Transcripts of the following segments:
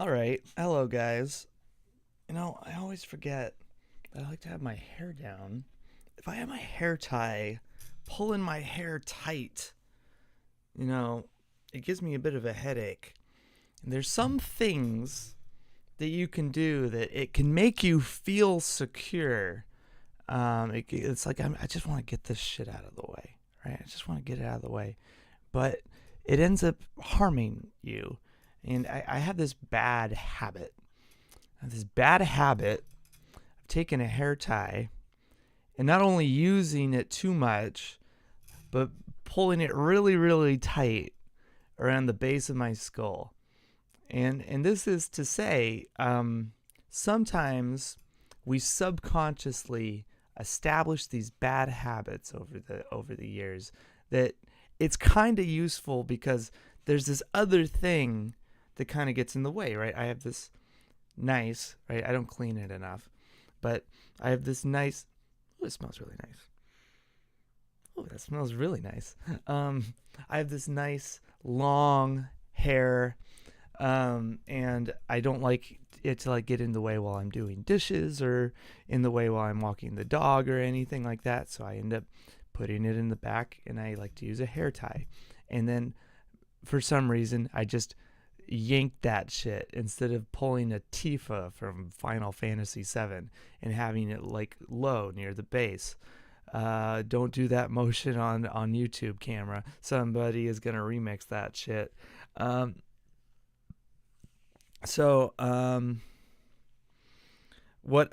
All right. Hello, guys. I always forget that I like to have my hair down. If I have my hair tie, pulling my hair tight, you know, it gives me a bit of a headache. And there's some things that you can do that it can make you feel secure. It's like I just want to get this shit out of the way, right? I just want to get it out of the way. But it ends up harming you. And I have this bad habit. Of taking a hair tie and not only using it too much, but pulling it really, really tight around the base of my skull. And this is to say, sometimes we subconsciously establish these bad habits over the years that it's kind of useful because there's this other thing that kind of gets in the way, right? I have this nice, right? I don't clean it enough, but I have this nice. Oh, it smells really nice. Oh, that smells really nice. I have this nice long hair, and I don't like it to get in the way while I'm doing dishes or in the way while I'm walking the dog or anything like that. So I end up putting it in the back, and I like to use a hair tie. And then for some reason, I just yank that shit instead of pulling a Tifa from Final Fantasy VII and having it low near the base. Don't do that motion on YouTube camera. Somebody is gonna remix that shit. What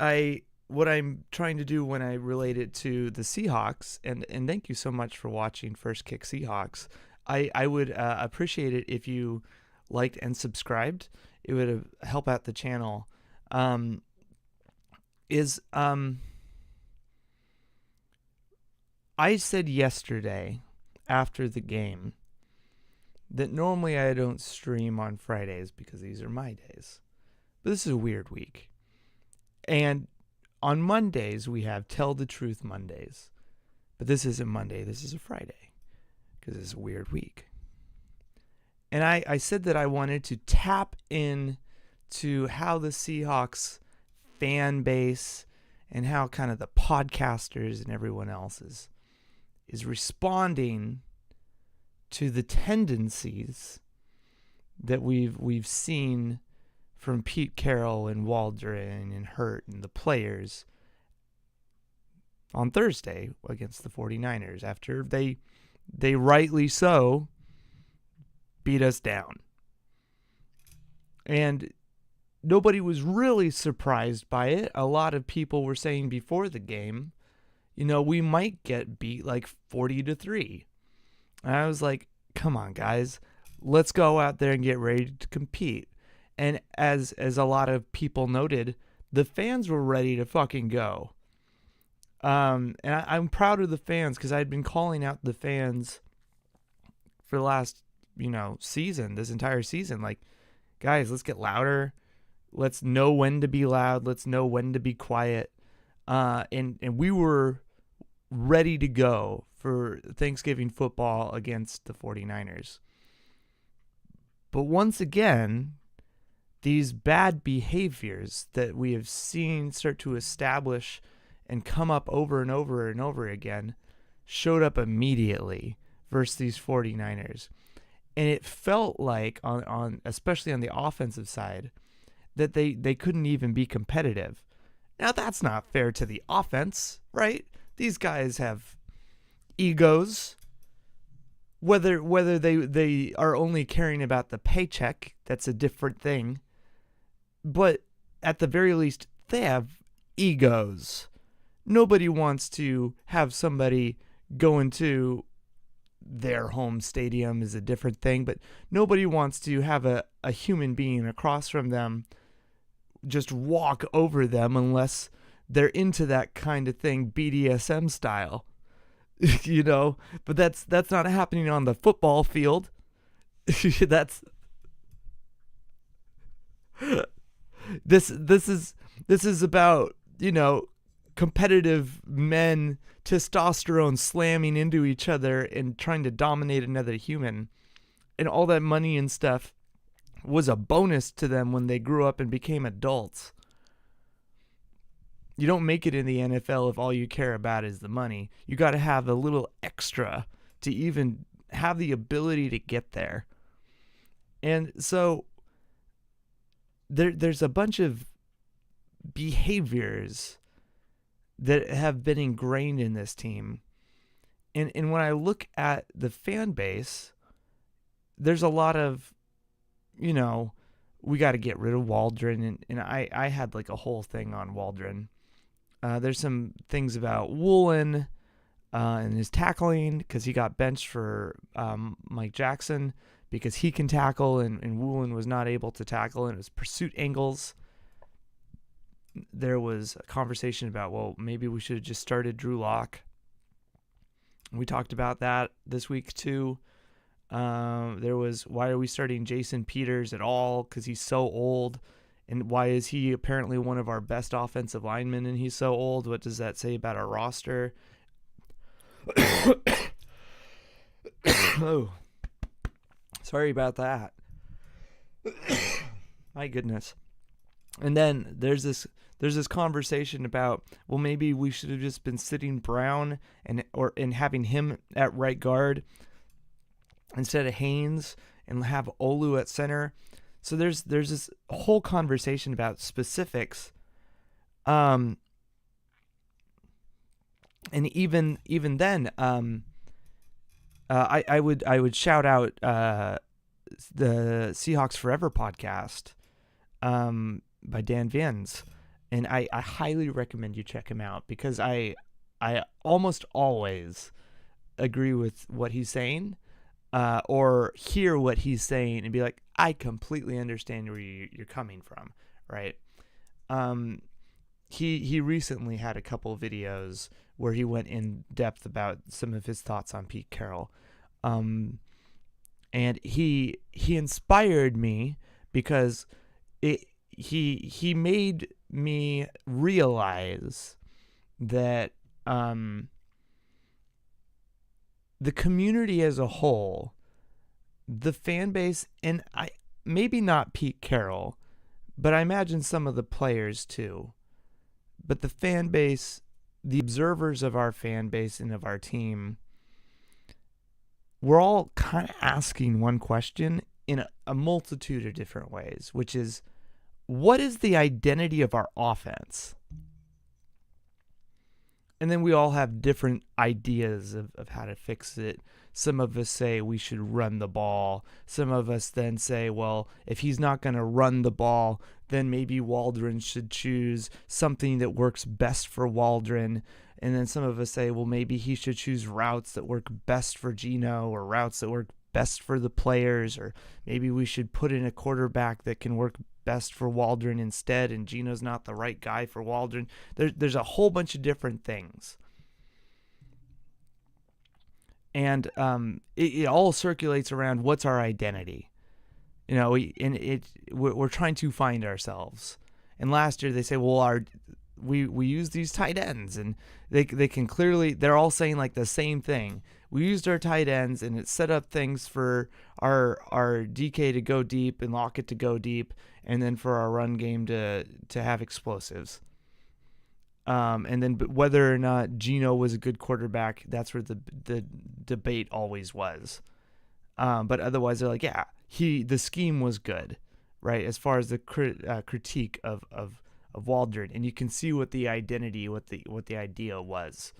I'm trying to do when I relate it to the Seahawks, and thank you so much for watching First Kick Seahawks. I would appreciate it if you liked and subscribed. It would help out the channel. I said yesterday after the game that normally I don't stream on Fridays because these are my days. But this is a weird week. And on Mondays, we have Tell the Truth Mondays. But this isn't Monday, this is a Friday because it's a weird week. And I said that I wanted to tap in to how the Seahawks fan base and how kind of the podcasters and everyone else is responding to the tendencies that we've seen from Pete Carroll and Waldron and Hurt and the players on Thursday against the 49ers after they rightly so beat us down. And nobody was really surprised by it. A lot of people were saying before the game, we might get beat 40-3. And I was like, come on, guys. Let's go out there and get ready to compete. And as a lot of people noted, the fans were ready to fucking go. And I'm proud of the fans because I'd been calling out the fans for the last season, this entire season, guys, let's get louder. Let's know when to be loud. Let's know when to be quiet. And we were ready to go for Thanksgiving football against the 49ers. But once again, these bad behaviors that we have seen start to establish and come up over and over and over again showed up immediately versus these 49ers. And it felt like, on especially on the offensive side, that they couldn't even be competitive. Now, that's not fair to the offense, right? These guys have egos. Whether they are only caring about the paycheck, that's a different thing. But at the very least, they have egos. Nobody wants to have somebody go into their home stadium is a different thing, but nobody wants to have a human being across from them just walk over them unless they're into that kind of thing, BDSM style, but that's not happening on the football field. This is about, competitive men, testosterone slamming into each other and trying to dominate another human, and all that money and stuff was a bonus to them when they grew up and became adults. You don't make it in the NFL if all you care about is the money. You got to have a little extra to even have the ability to get there. And so there's a bunch of behaviors that have been ingrained in this team. And when I look at the fan base, there's a lot of, we got to get rid of Waldron. And I had like a whole thing on Waldron. There's some things about Woolen and his tackling, because he got benched for Mike Jackson because he can tackle and Woolen was not able to tackle, and it was pursuit angles. There was a conversation about, well, maybe we should have just started Drew Lock. We talked about that this week too. There was, why are we starting Jason Peters at all? Because he's so old. And why is he apparently one of our best offensive linemen and he's so old? What does that say about our roster? Oh, sorry about that. My goodness. And then there's this conversation about, well, maybe we should have just been sitting Brown and having him at right guard instead of Haynes, and have Olu at center. So there's this whole conversation about specifics, and even then, I would shout out the Seahawks Forever podcast by Dan Viens, and I highly recommend you check him out, because I almost always agree with what he's saying, or hear what he's saying and be like, I completely understand where you're coming from, right? He recently had a couple videos where he went in depth about some of his thoughts on Pete Carroll, and he inspired me because he made me realize that the community as a whole, the fan base, and maybe not Pete Carroll, but I imagine some of the players too, but the fan base, the observers of our fan base and of our team, we're all kind of asking one question in a multitude of different ways, which is, what is the identity of our offense? And then we all have different ideas of how to fix it. Some of us say we should run the ball. Some of us then say, well, if he's not going to run the ball, then maybe Waldron should choose something that works best for Waldron. And then some of us say, well, maybe he should choose routes that work best for Gino, or routes that work best for the players, or maybe we should put in a quarterback that can work best for Waldron instead, and Gino's not the right guy for Waldron. There's a whole bunch of different things. And it all circulates around what's our identity. We're trying to find ourselves. And last year they say, well, we use these tight ends, and they can clearly, they're all saying like the same thing. We used our tight ends, and it set up things for our DK to go deep and Lockett to go deep, and then for our run game to have explosives. And then, but whether or not Gino was a good quarterback, that's where the debate always was. But otherwise, they're like, yeah, the scheme was good, right? As far as the critique of Waldron, and you can see what the identity, what the idea was.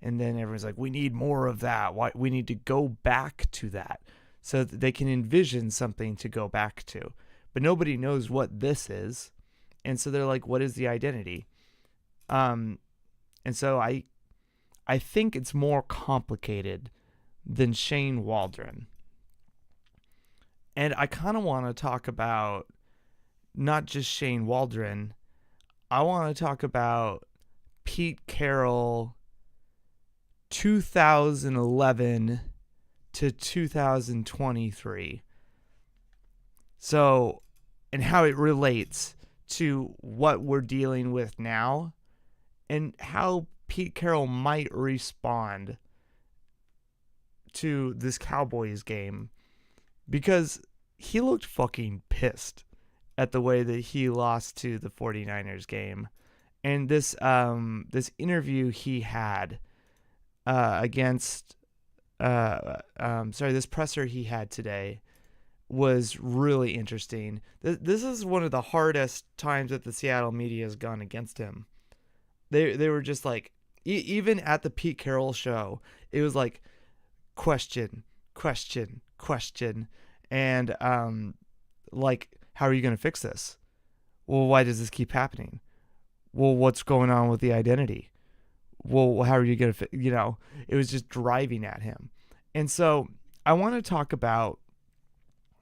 And then everyone's like, we need more of that. Why we need to go back to that, so that they can envision something to go back to. But nobody knows what this is, and so they're like, what is the identity? And so I think it's more complicated than Shane Waldron. And I kind of want to talk about not just Shane Waldron. I want to talk about Pete Carroll 2011 to 2023. So, and how it relates to what we're dealing with now, and how Pete Carroll might respond to this Cowboys game. Because he looked fucking pissed at the way that he lost to the 49ers game. And this interview he had against this presser he had today was really interesting. This is one of the hardest times that the Seattle media has gone against him. They were just like, even at the Pete Carroll show, it was like question, and like, how are you going to fix this? Well, why does this keep happening? Well, what's going on with the identity? Well, how are you going to, it was just driving at him. And so I want to talk about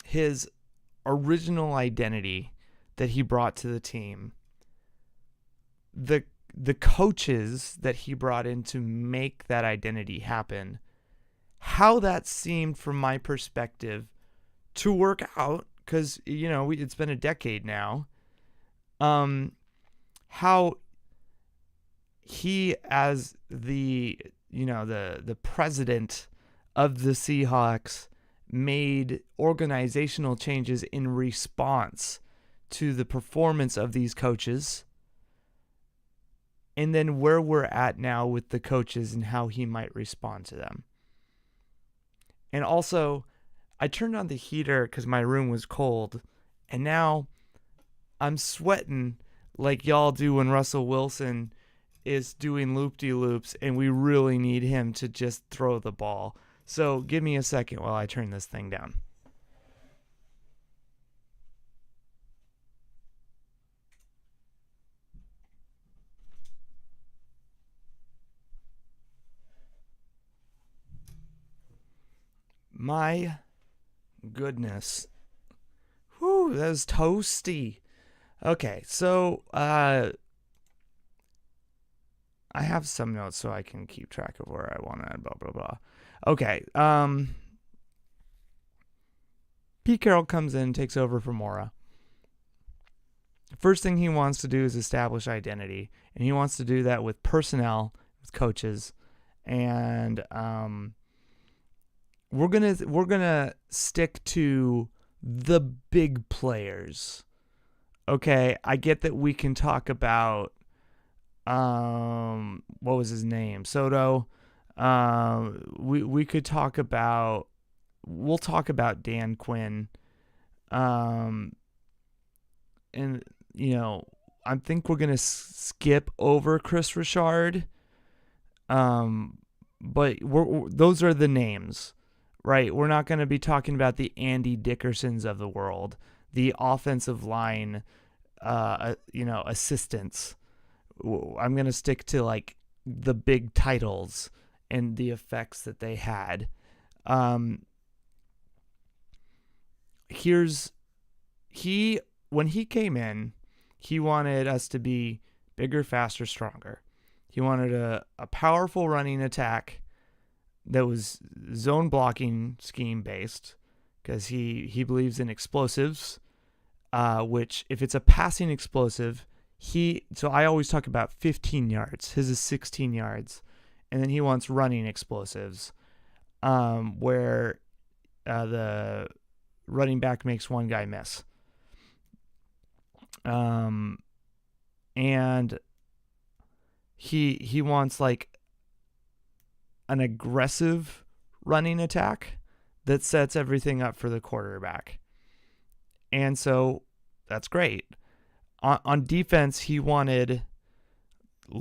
his original identity that he brought to the team, the coaches that he brought in to make that identity happen, how that seemed from my perspective to work out, because, it's been a decade now, how he, as the president of the Seahawks, made organizational changes in response to the performance of these coaches, and then where we're at now with the coaches and how he might respond to them. And also, I turned on the heater because my room was cold, and now I'm sweating like y'all do when Russell Wilson is doing loop-de-loops and we really need him to just throw the ball. So give me a second while I turn this thing down. My goodness. Whew, that was toasty. Okay, so I have some notes so I can keep track of where I want to blah, blah, blah. Okay, Pete Carroll comes in, takes over from Mora. First thing he wants to do is establish identity, and he wants to do that with personnel, with coaches, and we're gonna stick to the big players. Okay, I get that we can talk about what was his name? Soto. We could talk about, we'll talk about Dan Quinn. And I think we're going to skip over Chris Richard. But those are the names, right? We're not going to be talking about the Andy Dickersons of the world, the offensive line, assistants. I'm going to stick to like the big titles and the effects that they had. When he came in, he wanted us to be bigger, faster, stronger. He wanted a powerful running attack that was zone blocking scheme based, because he believes in explosives, which if it's a passing explosive, so I always talk about 15 yards. His is 16 yards. And then he wants running explosives, where the running back makes one guy miss. And he wants like an aggressive running attack that sets everything up for the quarterback. And so that's great. On defense, he wanted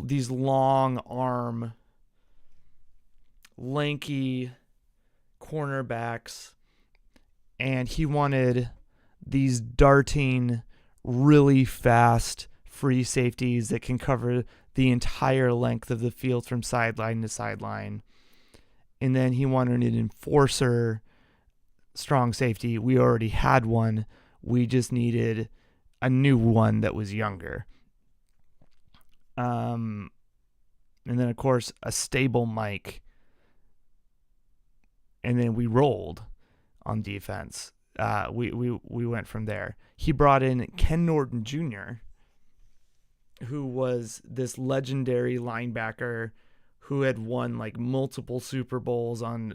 these long arm, lanky cornerbacks, and he wanted these darting, really fast free safeties that can cover the entire length of the field from sideline to sideline. And then he wanted an enforcer strong safety. We already had one. We just needed a new one that was younger. And then, of course, a stable Mike. And then we rolled on defense. We went from there. He brought in Ken Norton Jr., who was this legendary linebacker who had won like multiple Super Bowls on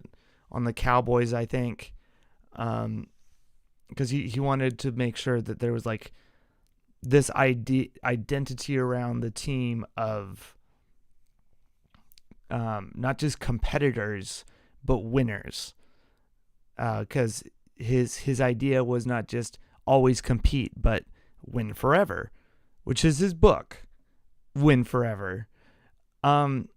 the Cowboys, I think. because he wanted to make sure that there was like this identity around the team of not just competitors but winners, because his idea was not just always compete but win forever, which is his book, Win Forever, and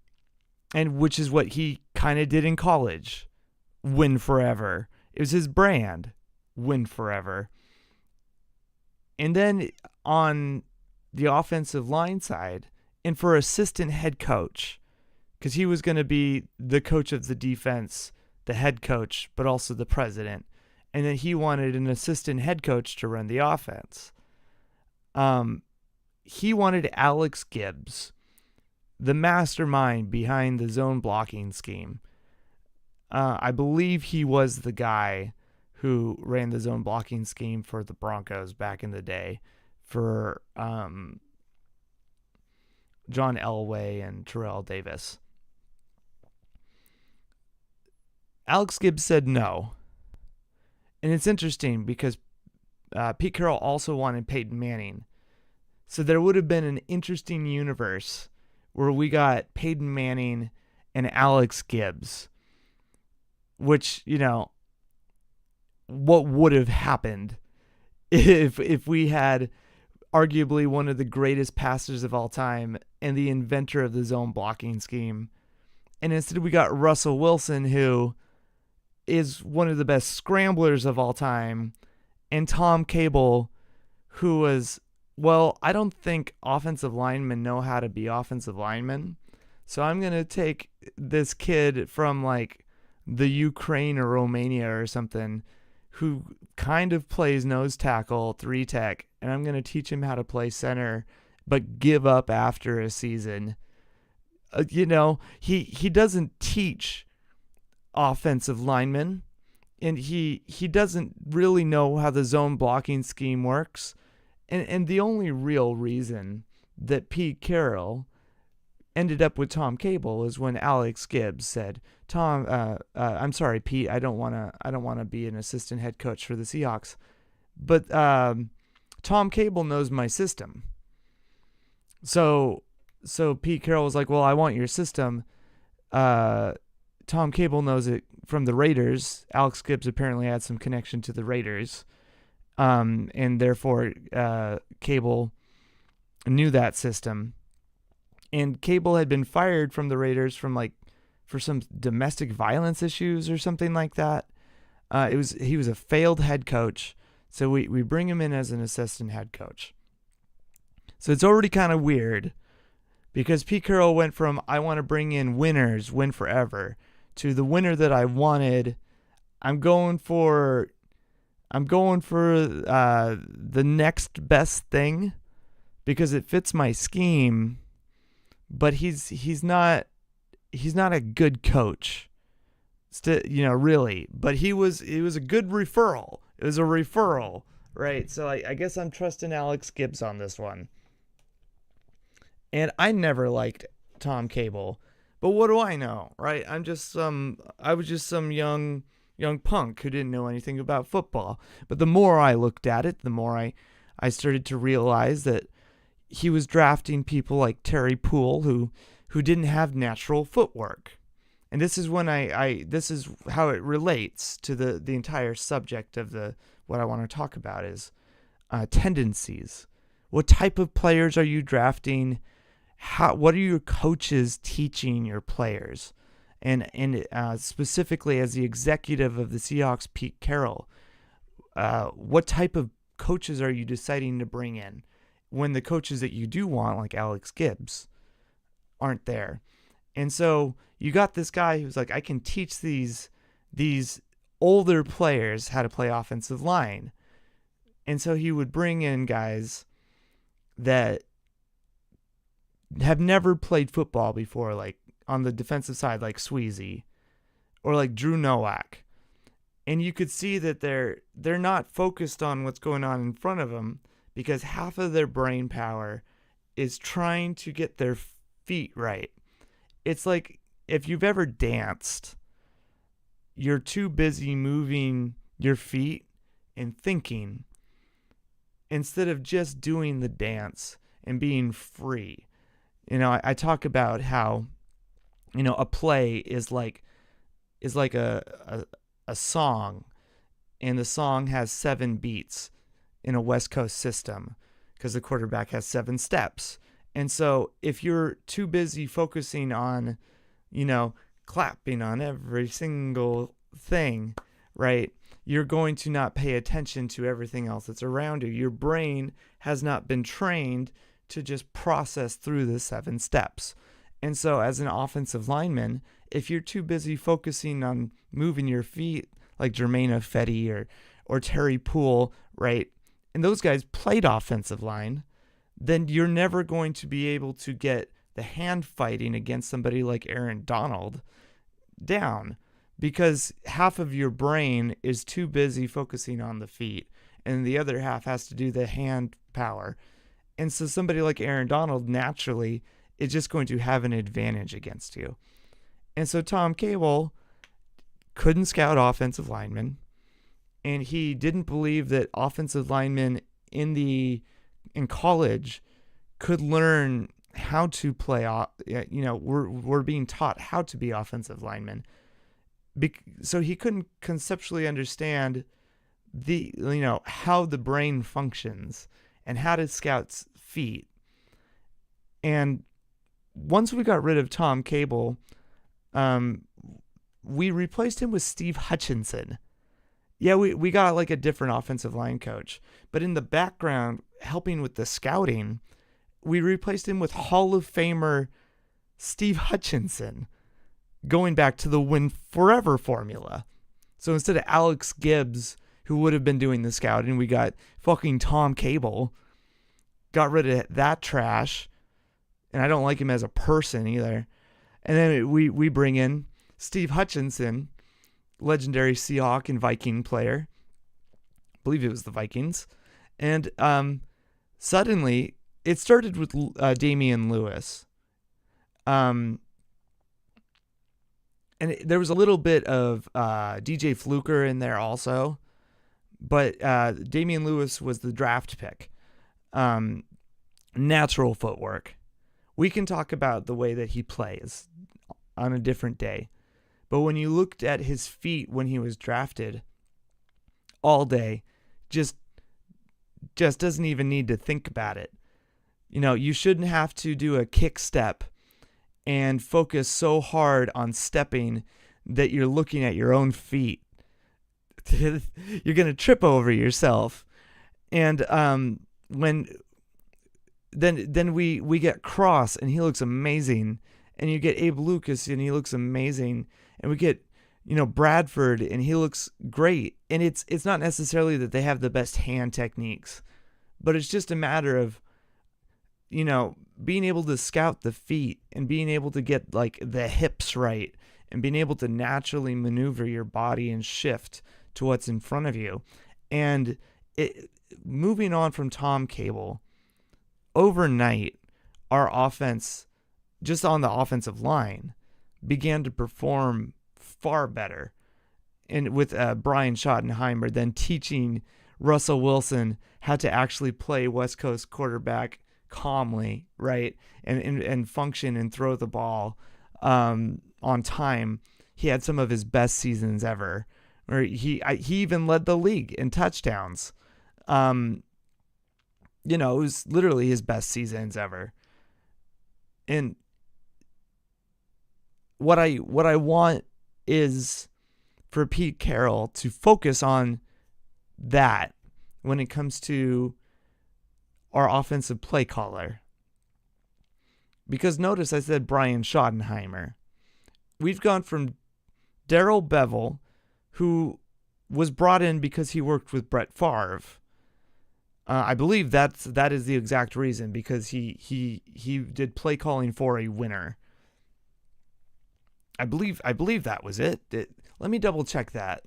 which is what he kind of did in college, Win Forever. It was his brand, Win Forever. And then on the offensive line side, and for assistant head coach, because he was going to be the coach of the defense, the head coach, but also the president. And then he wanted an assistant head coach to run the offense. He wanted Alex Gibbs, the mastermind behind the zone blocking scheme. I believe he was the guy who ran the zone blocking scheme for the Broncos back in the day for John Elway and Terrell Davis. Alex Gibbs said no. And it's interesting because Pete Carroll also wanted Peyton Manning. So there would have been an interesting universe where we got Peyton Manning and Alex Gibbs, which, you know, what would have happened if we had arguably one of the greatest passers of all time and the inventor of the zone blocking scheme. And instead we got Russell Wilson, who is one of the best scramblers of all time, and Tom Cable, who was, well, I don't think offensive linemen know how to be offensive linemen. So I'm going to take this kid from like the Ukraine or Romania or something who kind of plays nose tackle, 3 tech, and I'm going to teach him how to play center, but give up after a season. You know, he doesn't teach offensive linemen, and he doesn't really know how the zone blocking scheme works. And the only real reason that Pete Carroll ended up with Tom Cable is when Alex Gibbs said, I'm sorry, Pete, I don't want to be an assistant head coach for the Seahawks, but Tom Cable knows my system. So Pete Carroll was like, well, I want your system. Tom Cable knows it from the Raiders. Alex Gibbs apparently had some connection to the Raiders. And therefore, Cable knew that system. And Cable had been fired from the Raiders for some domestic violence issues or something like that. He was a failed head coach, so we bring him in as an assistant head coach. So it's already kind of weird, because Pete Carroll went from I want to bring in winners, win forever, to the winner that I wanted. I'm going for the next best thing because it fits my scheme, but he's not a good coach, really. But he was a good referral. It was a referral, right? So I guess I'm trusting Alex Gibbs on this one. And I never liked Tom Cable, but what do I know, right? I was just some young punk who didn't know anything about football. But the more I looked at it, the more I started to realize that he was drafting people like Terry Poole who didn't have natural footwork. And this is when this is how it relates to the entire subject of what I want to talk about is tendencies. What type of players are you drafting? What are your coaches teaching your players? And specifically as the executive of the Seahawks, Pete Carroll, what type of coaches are you deciding to bring in when the coaches that you do want, like Alex Gibbs, aren't there? And so you got this guy who's like, I can teach these older players how to play offensive line. And so he would bring in guys that have never played football before, like on the defensive side, like Sweezy or like Drew Nowak. And you could see that they're not focused on what's going on in front of them, because half of their brain power is trying to get their feet right. It's like if you've ever danced, you're too busy moving your feet and thinking instead of just doing the dance and being free. I talk about how, a play is like a song, and the song has 7 beats in a West Coast system because the quarterback has 7 steps. And so if you're too busy focusing on, clapping on every single thing, right, you're going to not pay attention to everything else that's around you. Your brain has not been trained to just process through the 7 steps. And so as an offensive lineman, if you're too busy focusing on moving your feet like Jermaine Ifedi or Terry Poole, right, and those guys played offensive line, then you're never going to be able to get the hand fighting against somebody like Aaron Donald down, because half of your brain is too busy focusing on the feet and the other half has to do the hand power. And so somebody like Aaron Donald naturally is just going to have an advantage against you. And so Tom Cable couldn't scout offensive linemen, and he didn't believe that offensive linemen in college could learn how to play. We're being taught how to be offensive linemen. So he couldn't conceptually understand how the brain functions and how to scout feet. And once we got rid of Tom Cable, we replaced him with Steve Hutchinson. Yeah, we got like a different offensive line coach. But in the background, helping with the scouting, we replaced him with Hall of Famer Steve Hutchinson, going back to the Win Forever formula. So instead of Alex Gibbs, who would have been doing the scouting, we got fucking Tom Cable. Got rid of that trash. And I don't like him as a person either. And then we bring in Steve Hutchinson, legendary Seahawk and Viking player. I believe it was the Vikings. And suddenly, it started with Damian Lewis. And there was a little bit of DJ Fluker in there also. But Damian Lewis was the draft pick. Natural footwork. We can talk about the way that he plays on a different day. But when you looked at his feet when he was drafted all day, just doesn't even need to think about it. You shouldn't have to do a kick step and focus so hard on stepping that you're looking at your own feet. You're going to trip over yourself. And then we get Cross, and he looks amazing. And you get Abe Lucas, and he looks amazing. And we get, Bradford, and he looks great. And it's not necessarily that they have the best hand techniques, but it's just a matter of, being able to scout the feet and being able to get like the hips right and being able to naturally maneuver your body and shift to what's in front of you. And moving on from Tom Cable, overnight, our offense, just on the offensive line, began to perform far better. And with Brian Schottenheimer then teaching Russell Wilson how to actually play West Coast quarterback calmly, right, and function and throw the ball on time. He had some of his best seasons ever, where he even led the league in touchdowns. It was literally his best seasons ever. And what I want is for Pete Carroll to focus on that when it comes to our offensive play caller. Because notice I said Brian Schottenheimer. We've gone from Darrell Bevell, who was brought in because he worked with Brett Favre. I believe that is the exact reason, because he did play calling for a winner. I believe that was it. Let me double check that.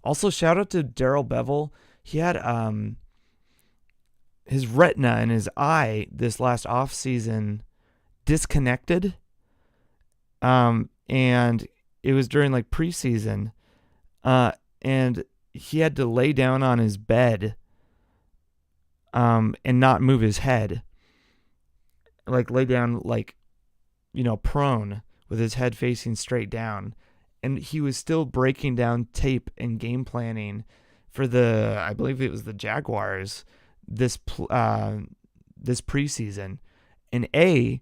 Also, shout out to Darrell Bevell. He had his retina in his eye this last off season disconnected, and It was during like preseason, and he had to lay down on his bed, and not move his head, like lay down like, prone with his head facing straight down, and he was still breaking down tape and game planning for I believe it was the Jaguars this preseason, and I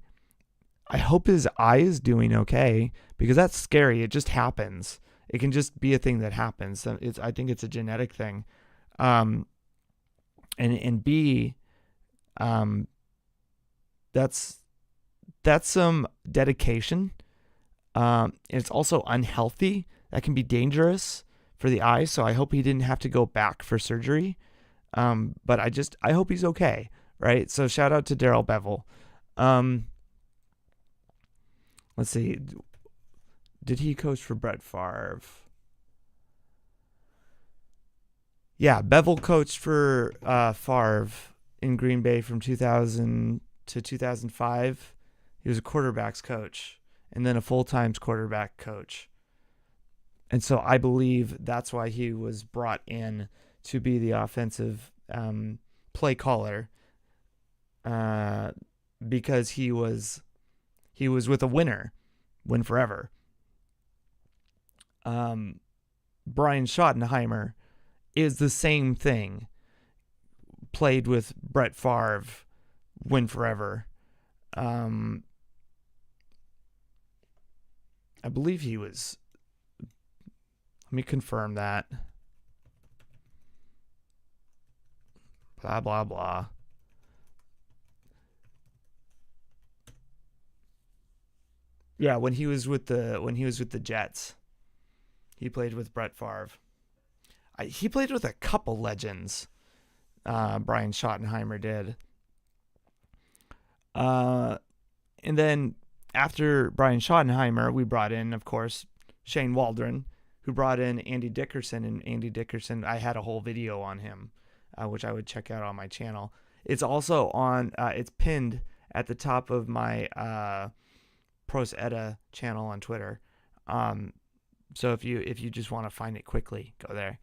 hope his eye is doing okay, because that's scary. It just happens. It can just be a thing that happens. I think it's a genetic thing. And B, that's some dedication. It's also unhealthy. That can be dangerous for the eye. So I hope he didn't have to go back for surgery. But I hope he's okay. Right. So shout out to Darrell Bevel. Let's see. Did he coach for Brett Favre? Yeah, Bevel coached for Favre in Green Bay from 2000 to 2005. He was a quarterback's coach and then a full-time quarterback coach. And so I believe that's why he was brought in to be the offensive play caller, because he was with a winner, win forever. Brian Schottenheimer is the same thing. Played with Brett Favre, win forever. I believe he was. Let me confirm that. Blah blah blah. Yeah, when he was with the Jets, he played with Brett Favre. He played with a couple legends. Brian Schottenheimer did. And then after Brian Schottenheimer, we brought in, of course, Shane Waldron, who brought in Andy Dickerson. And Andy Dickerson, I had a whole video on him, which I would check out on my channel. It's also on. It's pinned at the top of my Pros Edda channel on Twitter. So if you just want to find it quickly, go there.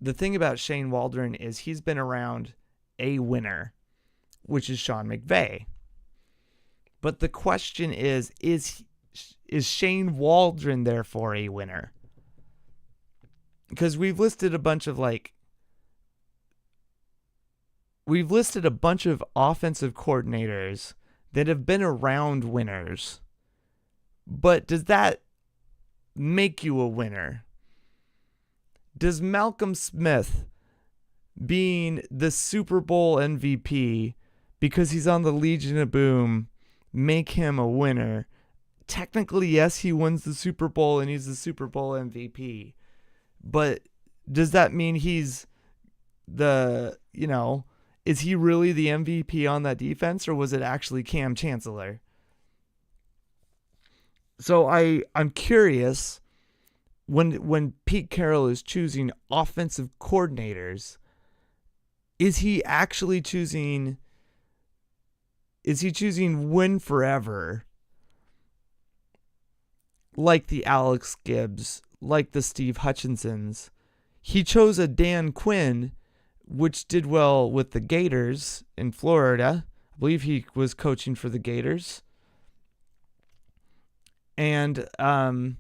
The thing about Shane Waldron is he's been around a winner, which is Sean McVay. But the question is Shane Waldron therefore a winner? Because we've listed a bunch of offensive coordinators that have been around winners. But does that make you a winner? Does Malcolm Smith being the Super Bowl MVP because he's on the Legion of Boom make him a winner? Technically, yes, he wins the Super Bowl and he's the Super Bowl MVP. But does that mean he's is he really the MVP on that defense, or was it actually Cam Chancellor? So I'm curious, when Pete Carroll is choosing offensive coordinators, is he choosing win forever, like the Alex Gibbs, like the Steve Hutchinsons? He chose a Dan Quinn, which did well with the Gators in Florida. I believe he was coaching for the Gators. And then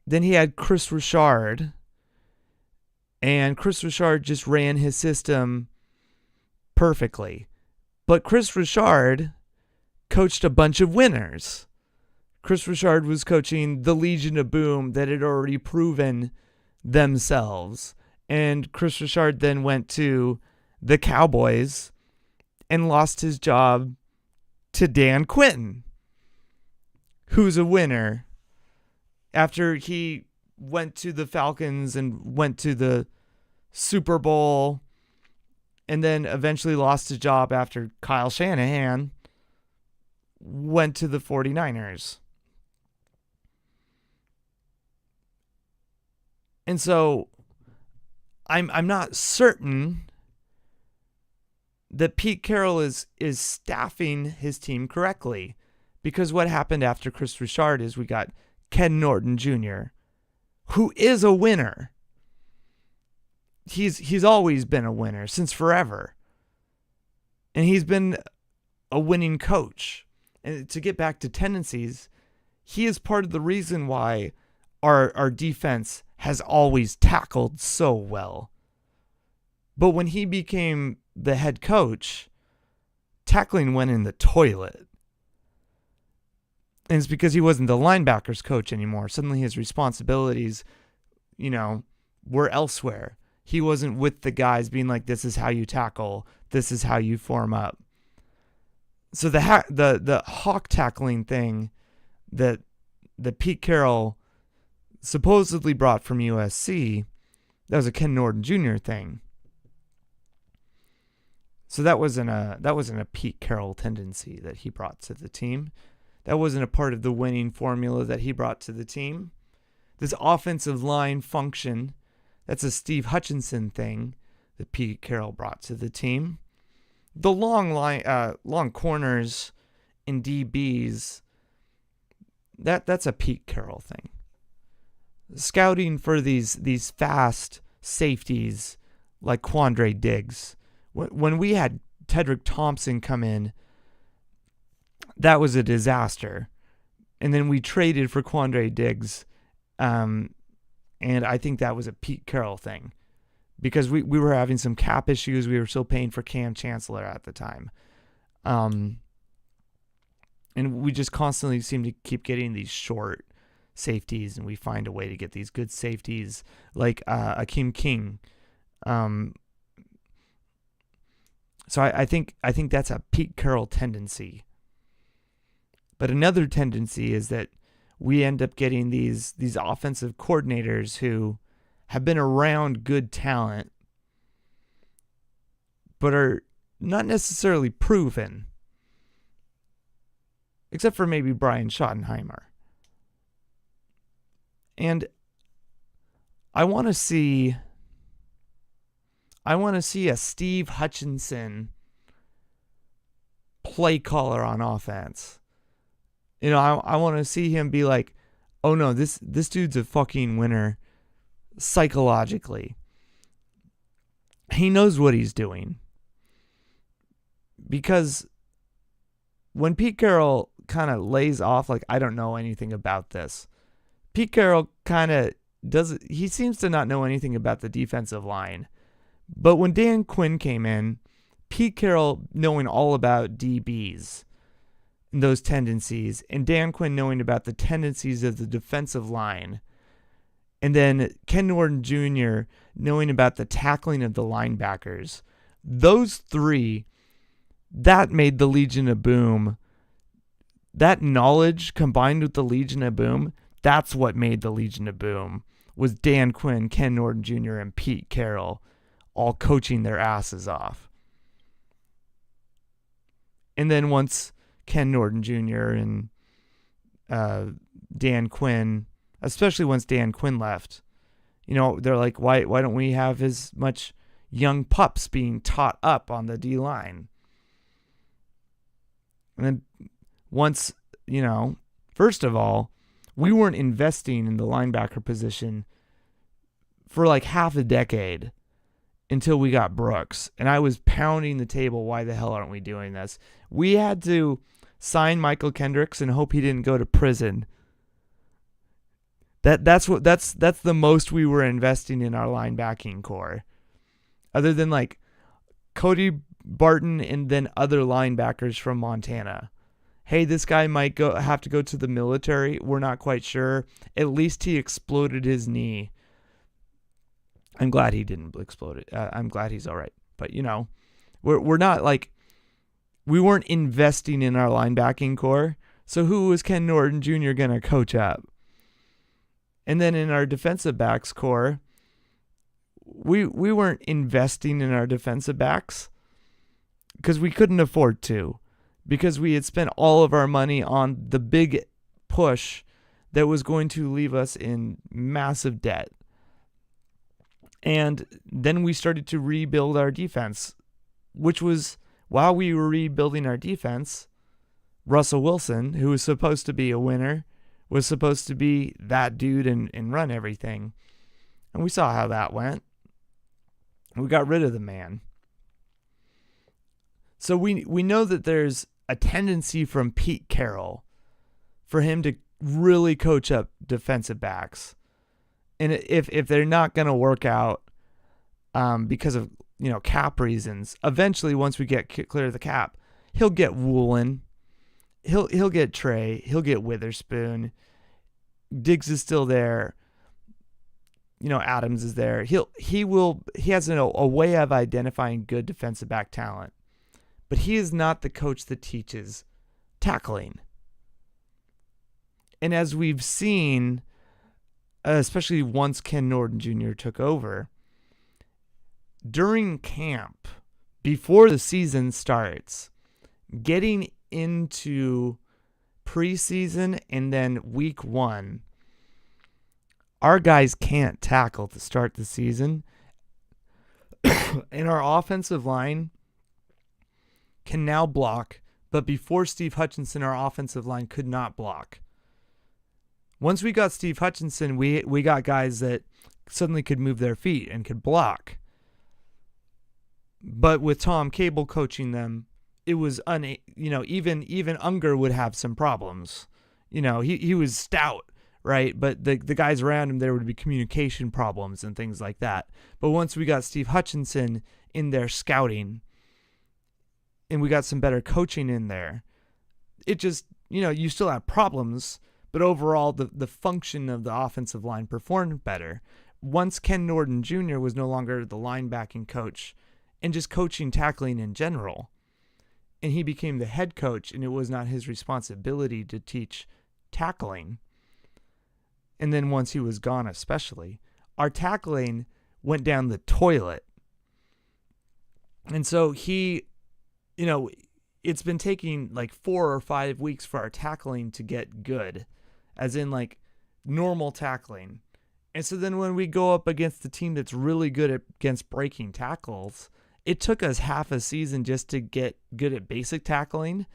he had Chris Richard. And Chris Richard just ran his system perfectly. But Chris Richard coached a bunch of winners. Chris Richard was coaching the Legion of Boom that had already proven themselves. And Chris Richard then went to the Cowboys and lost his job to Dan Quinn, who's a winner, after he went to the Falcons and went to the Super Bowl and then eventually lost his job after Kyle Shanahan went to the 49ers. And so I'm not certain that Pete Carroll is staffing his team correctly, Because what happened after Chris Richard is we got Ken Norton Jr., who is a winner. He's always been a winner since forever. And he's been a winning coach. And to get back to tendencies, he is part of the reason why our defense has always tackled so well. But when he became the head coach, tackling went in the toilet. And it's because he wasn't the linebackers coach anymore. Suddenly his responsibilities, were elsewhere. He wasn't with the guys being like, this is how you tackle. This is how you form up. So the hawk tackling thing that Pete Carroll supposedly brought from USC, that was a Ken Norton Jr. thing. So that wasn't a Pete Carroll tendency that he brought to the team. That wasn't a part of the winning formula that he brought to the team. This offensive line function, that's a Steve Hutchinson thing that Pete Carroll brought to the team. The long corners and DBs, that's a Pete Carroll thing. Scouting for these fast safeties like Quandre Diggs. When we had Tedric Thompson come in, that was a disaster. And then we traded for Quandre Diggs. And I think that was a Pete Carroll thing. Because we were having some cap issues. We were still paying for Cam Chancellor at the time. And we just constantly seem to keep getting these short safeties. And we find a way to get these good safeties like Akeem King. So I think that's a Pete Carroll tendency. But another tendency is that we end up getting these offensive coordinators who have been around good talent, but are not necessarily proven, except for maybe Brian Schottenheimer. And I want to see a Steve Hutchinson play caller on offense. I want to see him be like, oh no, this dude's a fucking winner psychologically. He knows what he's doing. Because when Pete Carroll kind of lays off, like, I don't know anything about this, Pete Carroll kind of he seems to not know anything about the defensive line. But when Dan Quinn came in, Pete Carroll knowing all about DBs, those tendencies, and Dan Quinn knowing about the tendencies of the defensive line, and then Ken Norton Jr. knowing about the tackling of the linebackers, those three, that made the Legion of Boom. That knowledge combined with the Legion of Boom, that's what made the Legion of Boom, was Dan Quinn, Ken Norton Jr., and Pete Carroll all coaching their asses off. And then once Ken Norton Jr. and Dan Quinn, especially once Dan Quinn left, they're like, why don't we have as much young pups being taught up on the D-line? And then once, first of all, we weren't investing in the linebacker position for like half a decade until we got Brooks. And I was pounding the table, why the hell aren't we doing this? We had to sign Michael Kendricks and hope he didn't go to prison. That's the most we were investing in our linebacking core. Other than like Cody Barton and then other linebackers from Montana. Hey, this guy might have to go to the military. We're not quite sure. At least he exploded his knee. I'm glad he didn't explode it. I'm glad he's all right. But, we're not like, we weren't investing in our linebacking core. So who was Ken Norton Jr. going to coach up? And then in our defensive backs core, we weren't investing in our defensive backs because we couldn't afford to, because we had spent all of our money on the big push that was going to leave us in massive debt. And then we started to rebuild our defense, which was, while we were rebuilding our defense, Russell Wilson, who was supposed to be a winner, was supposed to be that dude and run everything. And we saw how that went. We got rid of the man. So we know that there's a tendency from Pete Carroll for him to really coach up defensive backs. And if they're not going to work out because of, cap reasons, eventually once we get clear of the cap, he'll get Woolen. He'll get Trey. He'll get Witherspoon. Diggs is still there. Adams is there. He has a way of identifying good defensive back talent. But he is not the coach that teaches tackling. And as we've seen, especially once Ken Norton Jr. took over, during camp, before the season starts, getting into preseason and then week 1, our guys can't tackle to start the season. And our offensive line can now block, but before Steve Hutchinson, our offensive line could not block. Once we got Steve Hutchinson, we got guys that suddenly could move their feet and could block. But with Tom Cable coaching them, it was even Unger would have some problems. He was stout, right? But the guys around him, there would be communication problems and things like that. But once we got Steve Hutchinson in there scouting, and we got some better coaching in there, it just, you still have problems, but overall the function of the offensive line performed better. Once Ken Norton Jr. was no longer the linebacking coach and just coaching tackling in general, and he became the head coach, and it was not his responsibility to teach tackling. And then once he was gone especially, our tackling went down the toilet. And so it's been taking like 4 or 5 weeks for our tackling to get good, as in like normal tackling. And so then when we go up against the team that's really good against breaking tackles, it took us half a season just to get good at basic tackling.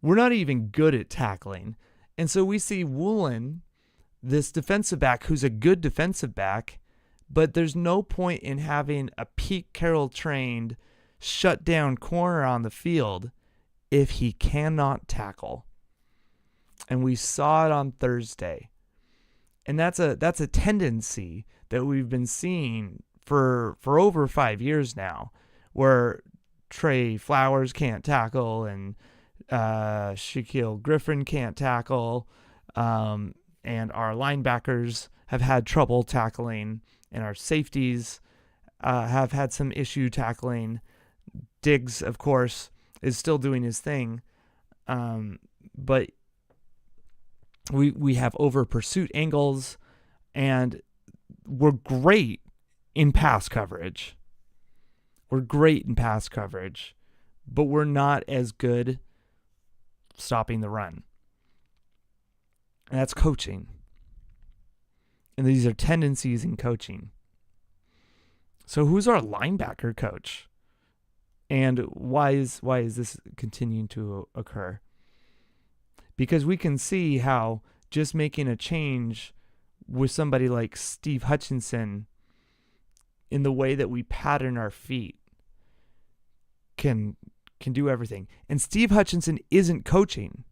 We're not even good at tackling. And so we see Woolen, this defensive back who's a good defensive back, but there's no point in having a Pete Carroll trained shut down corner on the field if he cannot tackle. And we saw it on Thursday. And that's a tendency that we've been seeing for over 5 years now, where Trey Flowers can't tackle and Shaquille Griffin can't tackle, and our linebackers have had trouble tackling, and our safeties have had some issue tackling. Diggs, of course, is still doing his thing, but we have over pursuit angles, and we're great in pass coverage. We're great in pass coverage, but we're not as good stopping the run. And that's coaching. And these are tendencies in coaching. So who's our linebacker coach? And why is this continuing to occur? Because we can see how just making a change with somebody like Steve Hutchinson in the way that we pattern our feet can do everything. And Steve Hutchinson isn't coaching.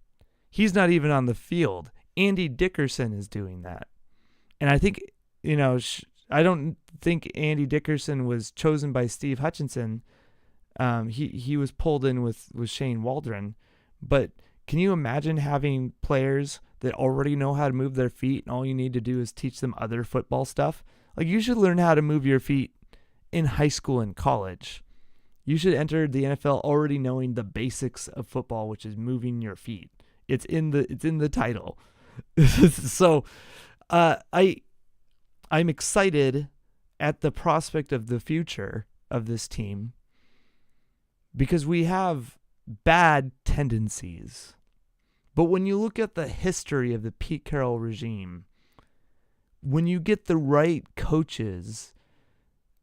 He's not even on the field. Andy Dickerson is doing that. And I think, I don't think Andy Dickerson was chosen by Steve Hutchinson. He was pulled in with Shane Waldron. But can you imagine having players that already know how to move their feet, and all you need to do is teach them other football stuff? Like, you should learn how to move your feet in high school and college. You should enter the NFL already knowing the basics of football, which is moving your feet. It's in the title. So, I'm excited at the prospect of the future of this team, because we have bad tendencies. But when you look at the history of the Pete Carroll regime, when you get the right coaches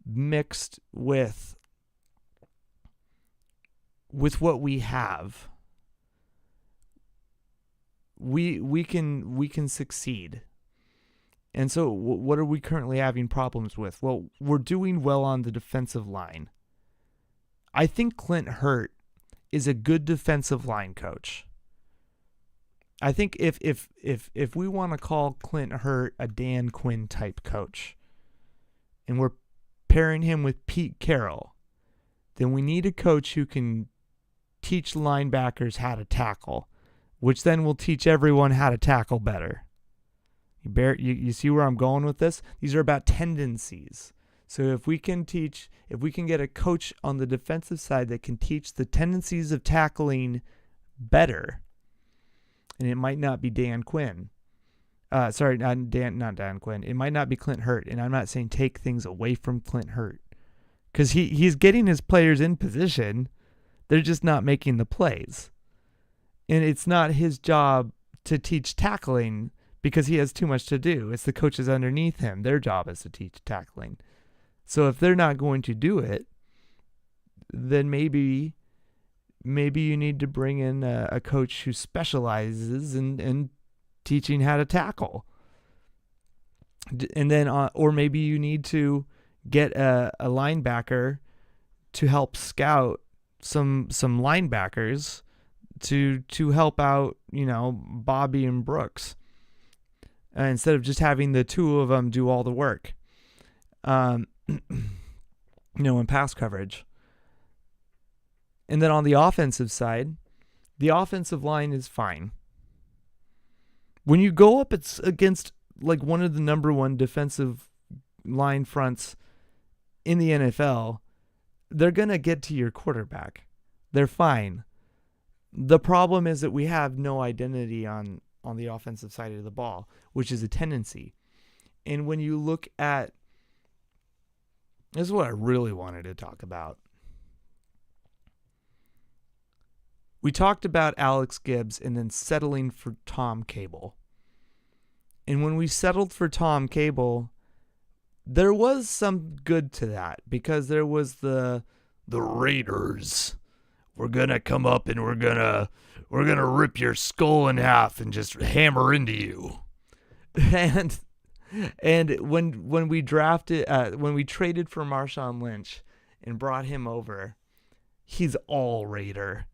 mixed with what we have, we can succeed. And so what are we currently having problems with? Well, we're doing well on the defensive line. I think Clint Hurt is a good defensive line coach. I think if we want to call Clint Hurt a Dan Quinn type coach, and we're pairing him with Pete Carroll, then we need a coach who can teach linebackers how to tackle, which then will teach everyone how to tackle better. You see where I'm going with this? These are about tendencies. So if we can get a coach on the defensive side that can teach the tendencies of tackling better, and it might not be Dan Quinn. Sorry, not Dan Quinn. It might not be Clint Hurt, and I'm not saying take things away from Clint Hurt, because he's getting his players in position. They're just not making the plays, and it's not his job to teach tackling because he has too much to do. It's the coaches underneath him. Their job is to teach tackling. So if they're not going to do it, then maybe you need to bring in a coach who specializes in teaching how to tackle. And then, or maybe you need to get a linebacker to help scout some linebackers to help out, Bobby and Brooks, instead of just having the two of them do all the work, in pass coverage. And then on the offensive side, the offensive line is fine. When you go up against like one of the number one defensive line fronts in the NFL, they're going to get to your quarterback. They're fine. The problem is that we have no identity on the offensive side of the ball, which is a tendency. And when you look at, this is what I really wanted to talk about. We talked about Alex Gibbs and then settling for Tom Cable. And when we settled for Tom Cable, there was some good to that, because there was the Raiders. We're going to come up and we're going to rip your skull in half and just hammer into you. And when we traded for Marshawn Lynch and brought him over, he's all Raider.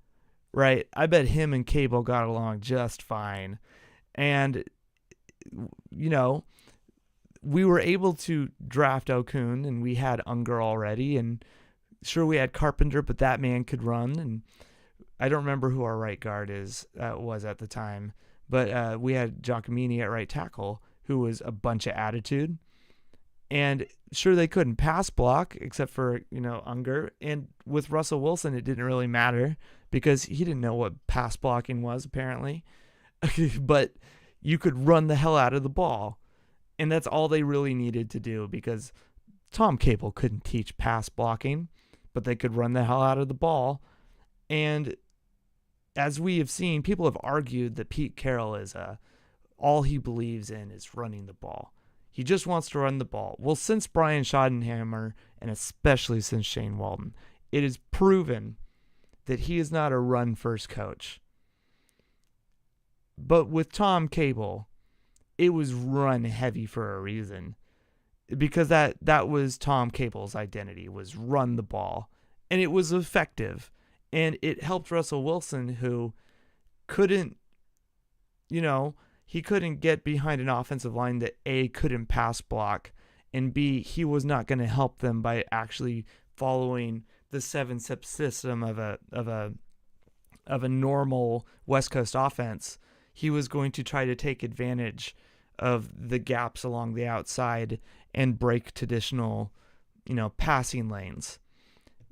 Right, I bet him and Cable got along just fine. And, we were able to draft Okun, and we had Unger already. And sure, we had Carpenter, but that man could run. And I don't remember who our right guard was at the time. But we had Giacomini at right tackle, who was a bunch of attitude. And sure, they couldn't pass block except for, Unger. And with Russell Wilson, it didn't really matter because he didn't know what pass blocking was, apparently. But you could run the hell out of the ball. And that's all they really needed to do, because Tom Cable couldn't teach pass blocking, but they could run the hell out of the ball. And as we have seen, people have argued that Pete Carroll all he believes in is running the ball. He just wants to run the ball. Well, since Brian Schottenheimer, and especially since Shane Walton, it is proven that he is not a run-first coach. But with Tom Cable, it was run-heavy for a reason. Because that was Tom Cable's identity, was run the ball. And it was effective. And it helped Russell Wilson, who couldn't, he couldn't get behind an offensive line that A, couldn't pass block, and B, he was not going to help them by actually following the 7-step system of a normal West Coast offense. He was going to try to take advantage of the gaps along the outside and break traditional, passing lanes.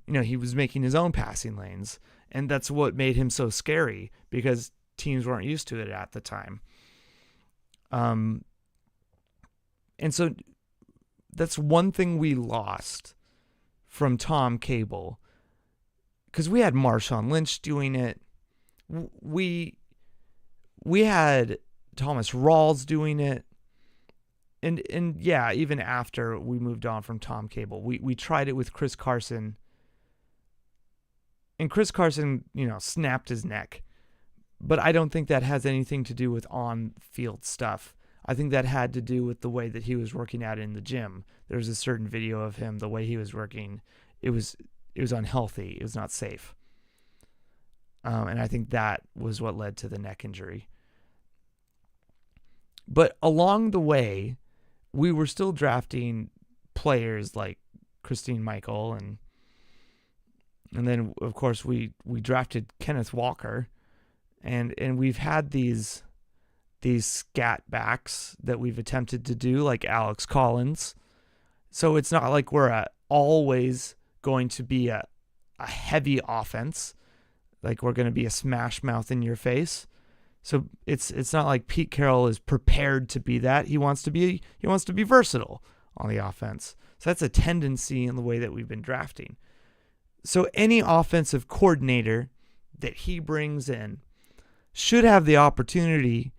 He was making his own passing lanes, and that's what made him so scary, because teams weren't used to it at the time. And so that's one thing we lost from Tom Cable, because we had Marshawn Lynch doing it. We had Thomas Rawls doing it. And yeah, even after we moved on from Tom Cable, we tried it with Chris Carson. And Chris Carson, snapped his neck. But I don't think that has anything to do with on-field stuff. I think that had to do with the way that he was working out in the gym. There's a certain video of him, the way he was working, it was unhealthy. It was not safe. And I think that was what led to the neck injury. But along the way, we were still drafting players like Christine Michael, and then of course we drafted Kenneth Walker, and we've had these scat backs that we've attempted to do, like Alex Collins. So it's not like we're always going to be a heavy offense, like we're going to be a smash mouth in your face. So it's not like Pete Carroll is prepared to be that. He wants to be versatile on the offense. So that's a tendency in the way that we've been drafting. So any offensive coordinator that he brings in should have the opportunity,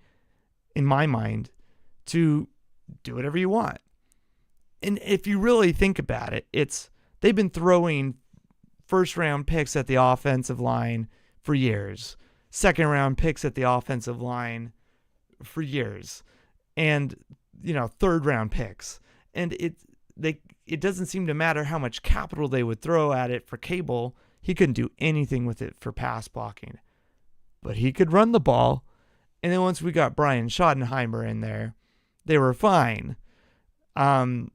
in my mind, to do whatever you want. And if you really think about it, they've been throwing first-round picks at the offensive line for years, second-round picks at the offensive line for years, and third-round picks. And it doesn't seem to matter how much capital they would throw at it for Cable. He couldn't do anything with it for pass blocking, but he could run the ball. And then once we got Brian Schottenheimer in there, they were fine. And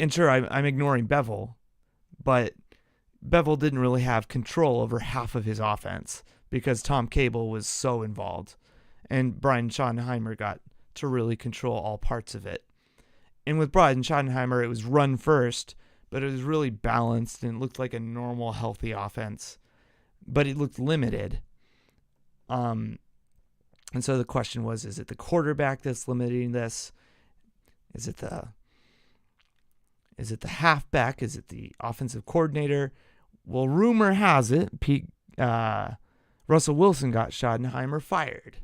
sure, I'm ignoring Bevel, but Bevel didn't really have control over half of his offense because Tom Cable was so involved, and Brian Schottenheimer got to really control all parts of it. And with Brian Schottenheimer, it was run first, but it was really balanced and it looked like a normal, healthy offense, but it looked limited. And so the question was, is it the quarterback that's limiting this? Is it the halfback? Is it the offensive coordinator? Well, rumor has it, Russell Wilson got Schottenheimer fired.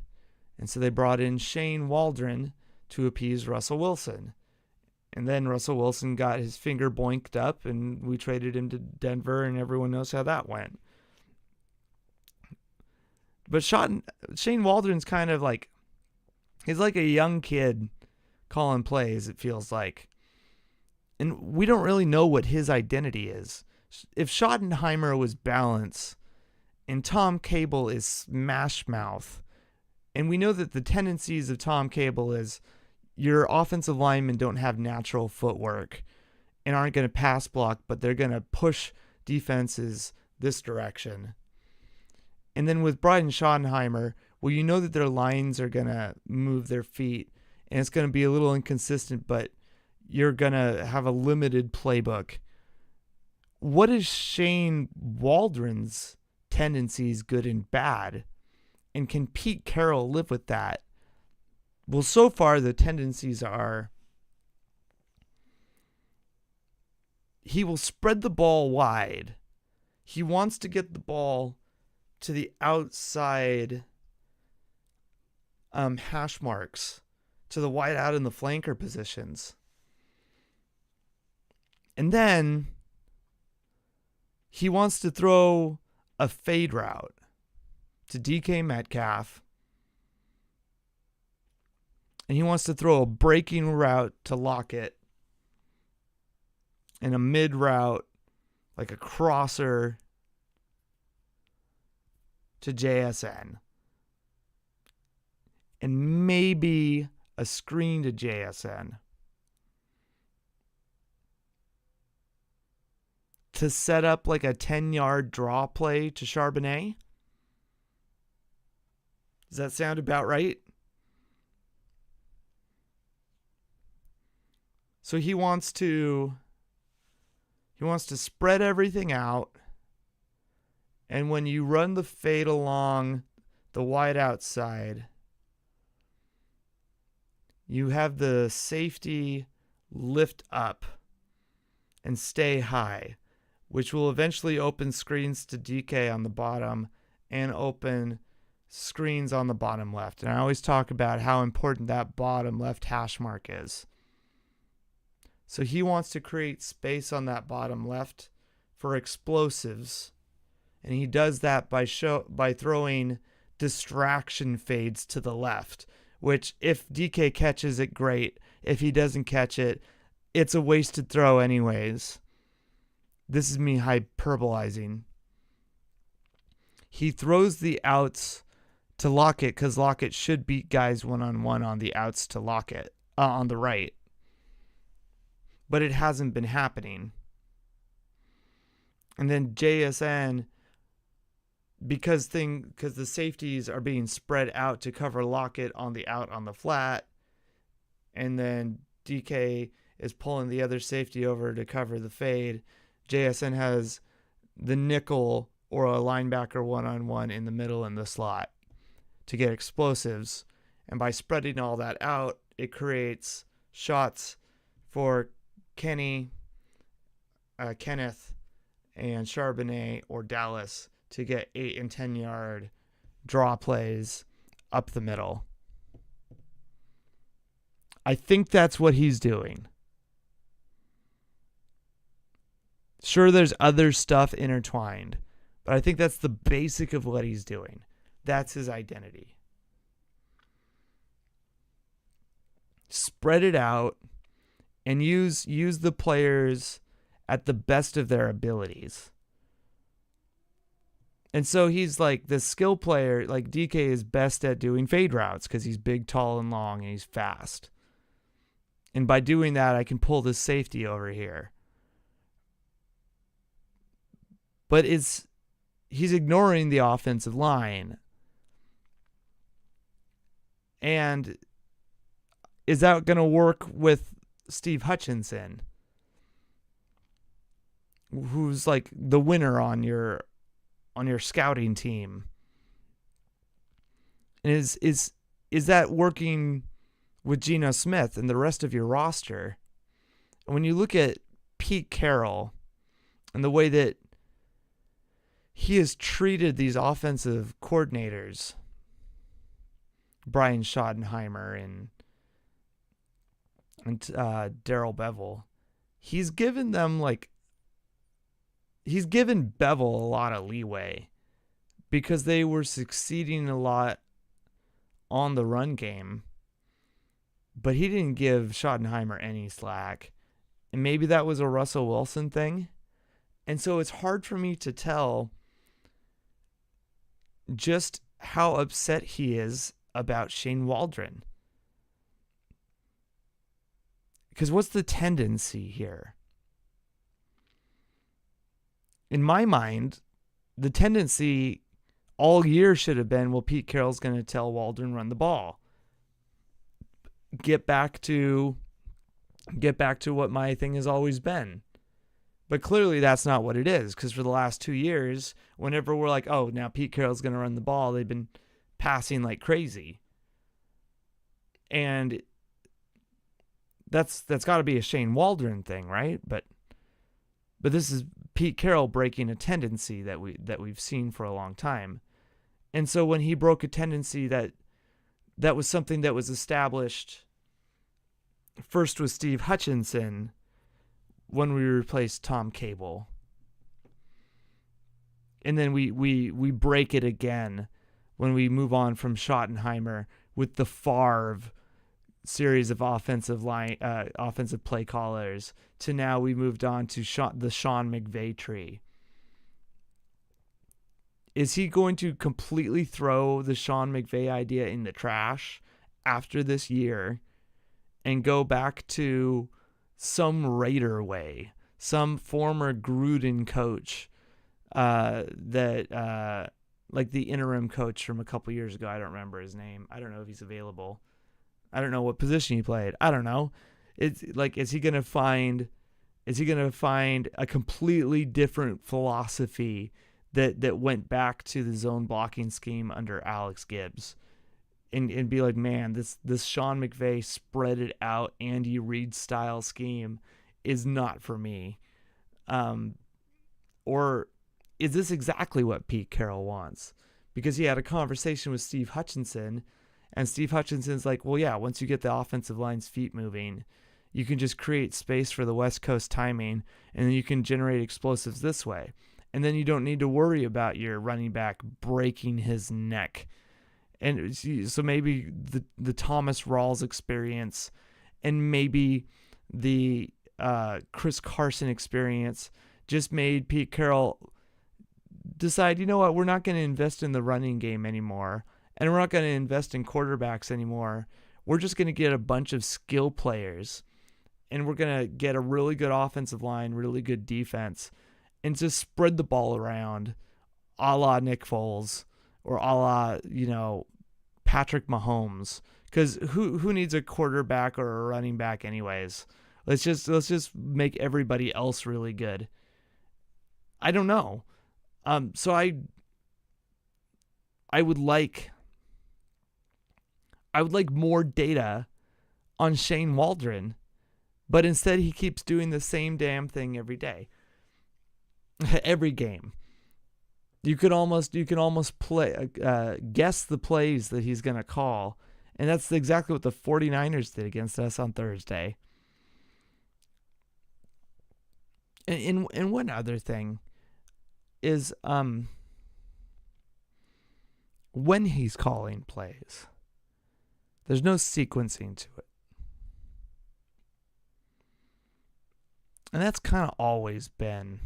And so they brought in Shane Waldron to appease Russell Wilson. And then Russell Wilson got his finger boinked up, and we traded him to Denver, and everyone knows how that went. But Shane Waldron's kind of like, he's like a young kid calling plays, it feels like. And we don't really know what his identity is. If Schottenheimer was balance and Tom Cable is smash mouth, and we know that the tendencies of Tom Cable is your offensive linemen don't have natural footwork and aren't going to pass block, but they're going to push defenses this direction. And then with Brian Schottenheimer, well, you know that their lines are going to move their feet, and it's going to be a little inconsistent, but you're going to have a limited playbook. What is Shane Waldron's tendencies, good and bad? And can Pete Carroll live with that? Well, so far the tendencies are he will spread the ball wide. He wants to get the ball to the outside hash marks, to the wide out in the flanker positions. And then he wants to throw a fade route to DK Metcalf. And he wants to throw a breaking route to Lockett. And a mid route, like a crosser, to JSN. And maybe a screen to JSN. To set up like a 10-yard draw play to Chardonnet. Does that sound about right? So he wants to spread everything out. And when you run the fade along the wide outside, you have the safety lift up and stay high, which will eventually open screens to DK on the bottom and open screens on the bottom left. And I always talk about how important that bottom left hash mark is. So he wants to create space on that bottom left for explosives And he does that by throwing distraction fades to the left, which if DK catches it, great. If he doesn't catch it, it's a wasted throw anyways. This is me hyperbolizing. He throws the outs to Lockett because Lockett should beat guys one-on-one on the outs to Lockett on the right. But it hasn't been happening. And then JSN, because the safeties are being spread out to cover Lockett on the out on the flat, and then DK is pulling the other safety over to cover the fade, JSN has the nickel or a linebacker one-on-one in the middle in the slot to get explosives. And by spreading all that out, it creates shots for Kenneth, and Chardonnet or Dallas to get 8 and 10 yard draw plays up the middle. I think that's what he's doing. Sure, there's other stuff intertwined, but I think that's the basic of what he's doing. That's his identity. Spread it out and use the players at the best of their abilities. And so he's like the skill player, like DK is best at doing fade routes because he's big, tall, and long, and he's fast. And by doing that, I can pull this safety over here. But he's ignoring the offensive line. And is that going to work with Steve Hutchinson, who's like the winner on your scouting team? And is that working with Geno Smith and the rest of your roster? And when you look at Pete Carroll and the way that he has treated these offensive coordinators, Brian Schottenheimer and Darrell Bevell, he's given Bevell a lot of leeway because they were succeeding a lot on the run game, but he didn't give Schottenheimer any slack. And maybe that was a Russell Wilson thing. And so it's hard for me to tell just how upset he is about Shane Waldron. Because what's the tendency here? In my mind, the tendency all year should have been, well, Pete Carroll's going to tell Waldron run the ball. Get back to what my thing has always been. But clearly that's not what it is, because for the last 2 years, whenever we're like, oh, now Pete Carroll's going to run the ball, they've been passing like crazy. And that's got to be a Shane Waldron thing, right? But this is Pete Carroll breaking a tendency that we've seen for a long time. And so when he broke a tendency that was something that was established first with Steve Hutchinson when we replaced Tom Cable. And then we break it again when we move on from Schottenheimer with the Favre series of offensive play callers to now we moved on to the Sean McVay tree. Is he going to completely throw the Sean McVay idea in the trash after this year and go back to some Raider way, some former Gruden coach that like the interim coach from a couple years ago? I don't remember his name. I don't know if he's available. I don't know what position he played. I don't know. It's like, is he going to find a completely different philosophy that went back to the zone blocking scheme under Alex Gibbs and be like, man, this Sean McVay spread it out Andy Reid style scheme is not for me? Or is this exactly what Pete Carroll wants? Because he had a conversation with Steve Hutchinson, and Steve Hutchinson's like, well, yeah, once you get the offensive line's feet moving, you can just create space for the West Coast timing, and then you can generate explosives this way. And then you don't need to worry about your running back breaking his neck. And so maybe the Thomas Rawls experience and maybe the Chris Carson experience just made Pete Carroll decide, you know what, we're not going to invest in the running game anymore. And we're not going to invest in quarterbacks anymore. We're just going to get a bunch of skill players. And we're going to get a really good offensive line, really good defense, and just spread the ball around a la Nick Foles or a la, Patrick Mahomes. Because who needs a quarterback or a running back anyways? Let's just make everybody else really good. I don't know. So I would like more data on Shane Waldron, but instead he keeps doing the same damn thing every day. Every game. You can almost play guess the plays that he's going to call, and that's exactly what the 49ers did against us on Thursday. And one other thing is when he's calling plays, there's no sequencing to it. And that's kind of always been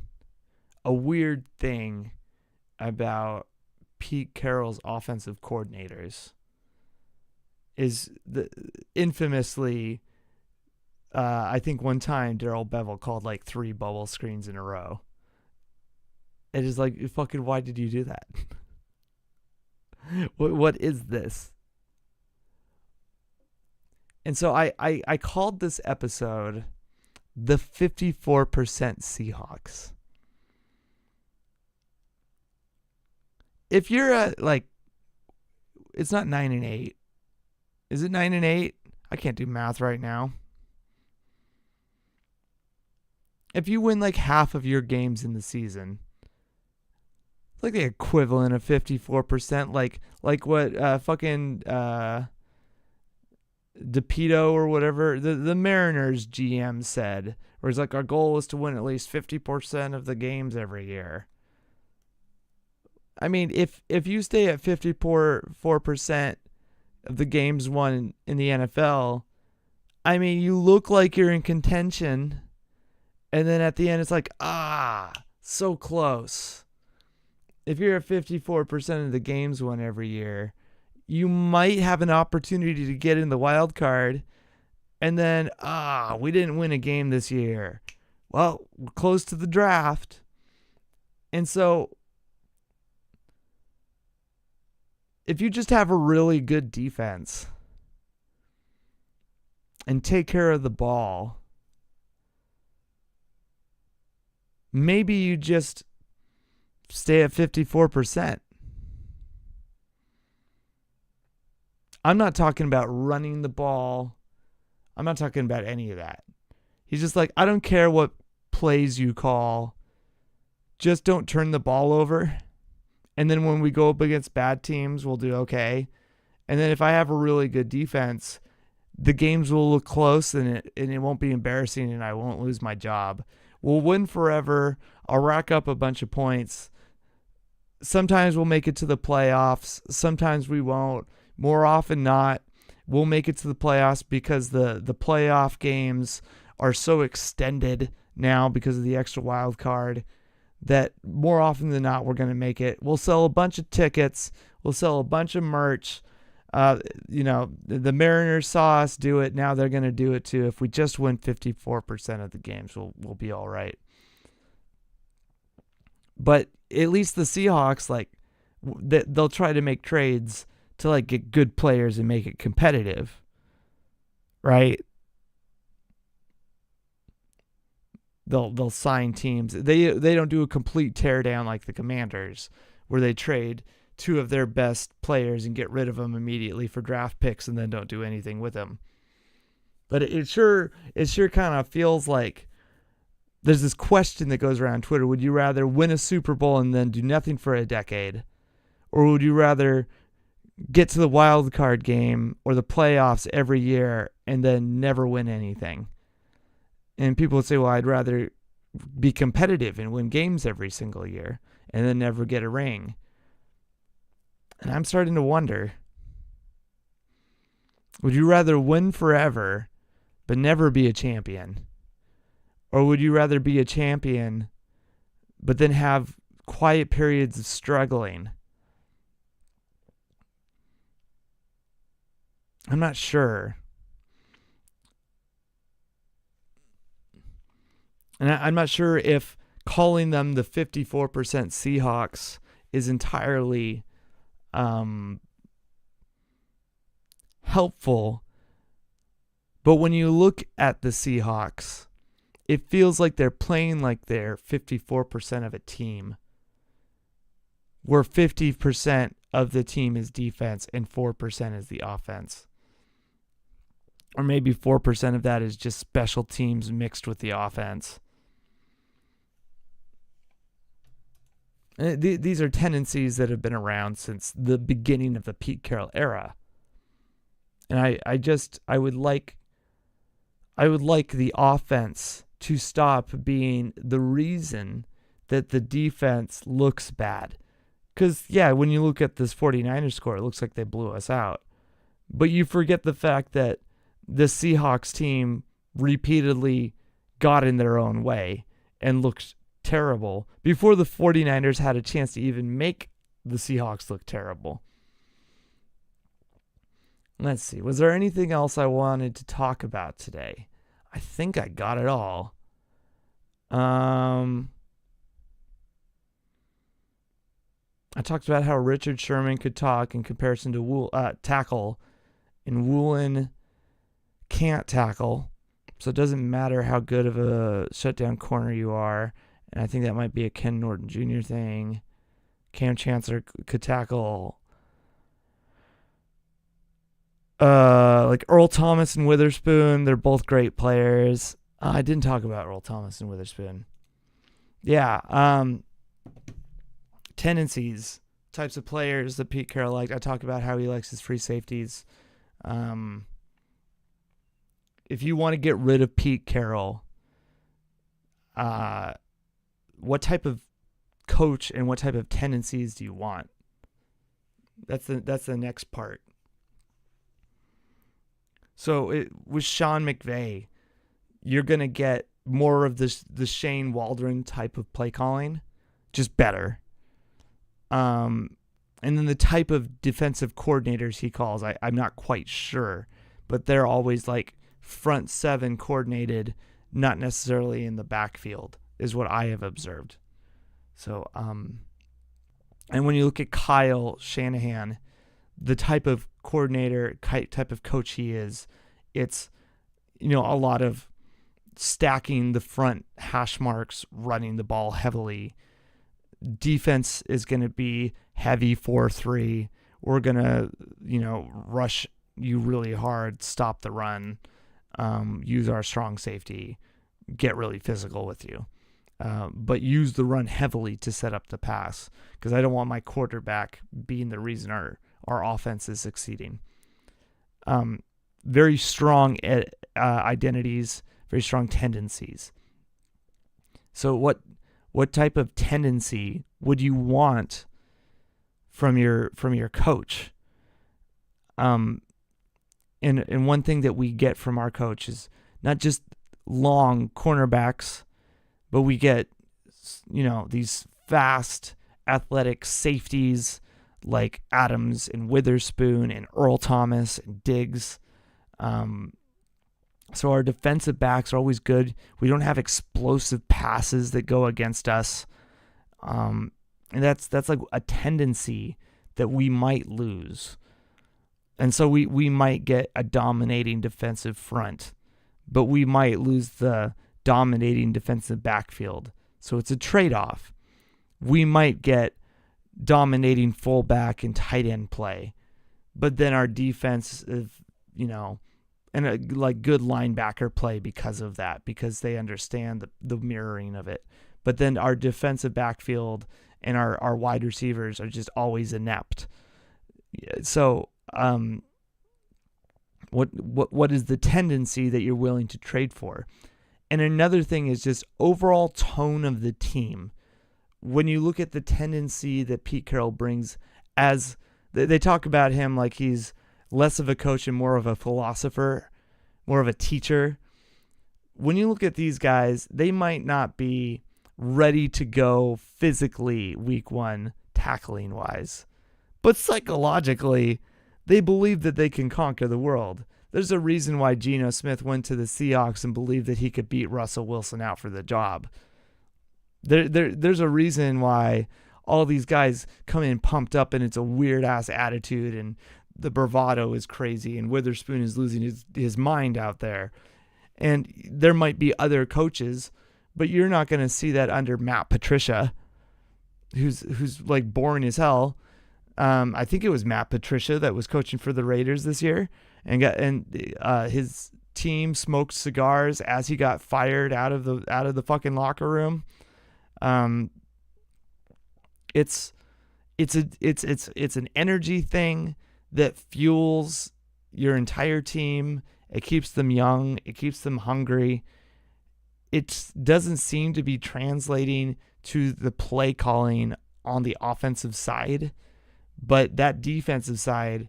a weird thing about Pete Carroll's offensive coordinators. Is the infamously, I think one time Darrell Bevel called like 3 bubble screens in a row. It is like, fucking, why did you do that? What is this? And so I called this episode the 54% Seahawks. If you're it's not 9-8. Is it 9-8? I can't do math right now. If you win like half of your games in the season, it's like the equivalent of 54%, like what fucking DePito or whatever, the Mariners GM said, where it's like, our goal is to win at least 50% of the games every year. I mean, if you stay at 54% of the games won in the NFL, I mean, you look like you're in contention, and then at the end it's like, so close. If you're at 54% of the games won every year, you might have an opportunity to get in the wild card, and then, we didn't win a game this year. Well, we're close to the draft. And so, if you just have a really good defense and take care of the ball, maybe you just stay at 54%. I'm not talking about running the ball. I'm not talking about any of that. He's just like, I don't care what plays you call. Just don't turn the ball over. And then when we go up against bad teams, we'll do okay. And then if I have a really good defense, the games will look close and it won't be embarrassing and I won't lose my job. We'll win forever. I'll rack up a bunch of points. Sometimes we'll make it to the playoffs. Sometimes we won't. More often not, we'll make it to the playoffs because the playoff games are so extended now because of the extra wild card that more often than not, we're going to make it. We'll sell a bunch of tickets. We'll sell a bunch of merch. The Mariners saw us do it. Now they're going to do it too. If we just win 54% of the games, we'll be all right. But at least the Seahawks, they'll try to make trades to get good players and make it competitive, right? They'll sign teams. They don't do a complete tear down like the Commanders, where they trade 2 of their best players and get rid of them immediately for draft picks and then don't do anything with them. But it sure kind of feels like there's this question that goes around Twitter: would you rather win a Super Bowl and then do nothing for a decade, or would you rather get to the wild card game or the playoffs every year and then never win anything? And people would say, well, I'd rather be competitive and win games every single year and then never get a ring. And I'm starting to wonder, would you rather win forever but never be a champion? Or would you rather be a champion but then have quiet periods of struggling? I'm not sure. And I'm not sure if calling them the 54% Seahawks is entirely helpful. But when you look at the Seahawks, it feels like they're playing like they're 54% of a team, where 50% of the team is defense and 4% is the offense. Or maybe 4% of that is just special teams mixed with the offense. These are tendencies that have been around since the beginning of the Pete Carroll era. And I would like the offense to stop being the reason that the defense looks bad. Because, yeah, when you look at this 49ers score, it looks like they blew us out. But you forget the fact that the Seahawks team repeatedly got in their own way and looked terrible before the 49ers had a chance to even make the Seahawks look terrible. Let's see. Was there anything else I wanted to talk about today? I think I got it all. I talked about how Richard Sherman could talk in comparison to tackle, and Woolen can't tackle. So it doesn't matter how good of a shutdown corner you are. And I think that might be a Ken Norton Jr. thing. Cam Chancellor could tackle like Earl Thomas and Witherspoon. They're both great players. I didn't talk about Earl Thomas and Witherspoon. Yeah. Tendencies, types of players that Pete Carroll liked. I talked about how he likes his free safeties. If you want to get rid of Pete Carroll, what type of coach and what type of tendencies do you want? That's the next part. So with Sean McVay, you're going to get more of the Shane Waldron type of play calling, just better. And then the type of defensive coordinators he calls, I'm not quite sure, but they're always like front seven coordinated, not necessarily in the backfield, is what I have observed. So, and when you look at Kyle Shanahan, the type of coordinator, type of coach he is, it's, a lot of stacking the front hash marks, running the ball heavily. Defense is going to be heavy 4-3. We're going to, rush you really hard, stop the run, use our strong safety, get really physical with you. But use the run heavily to set up the pass, because I don't want my quarterback being the reason our offense is succeeding. Very strong identities, very strong tendencies. So what type of tendency would you want from your coach? And one thing that we get from our coach is not just long cornerbacks, but we get, these fast, athletic safeties like Adams and Witherspoon and Earl Thomas and Diggs. So our defensive backs are always good. We don't have explosive passes that go against us. And that's like a tendency that we might lose. And so we might get a dominating defensive front, but we might lose the dominating defensive backfield. So it's a trade-off. We might get dominating fullback and tight end play, but then our defense is, and like good linebacker play because of that, because they understand the mirroring of it. But then our defensive backfield and our wide receivers are just always inept. So what is the tendency that you're willing to trade for? And another thing is just overall tone of the team. When you look at the tendency that Pete Carroll brings, as they talk about him like he's less of a coach and more of a philosopher, more of a teacher. When you look at these guys, they might not be ready to go physically week one, tackling wise, but psychologically, they believe that they can conquer the world. There's a reason why Geno Smith went to the Seahawks and believed that he could beat Russell Wilson out for the job. There's a reason why all these guys come in pumped up and it's a weird-ass attitude and the bravado is crazy and Witherspoon is losing his mind out there. And there might be other coaches, but you're not going to see that under Matt Patricia, who's like boring as hell. I think it was Matt Patricia that was coaching for the Raiders this year, and his team smoked cigars as he got fired out of the fucking locker room. It's an energy thing that fuels your entire team. It keeps them young. It keeps them hungry. It doesn't seem to be translating to the play calling on the offensive side, but that defensive side,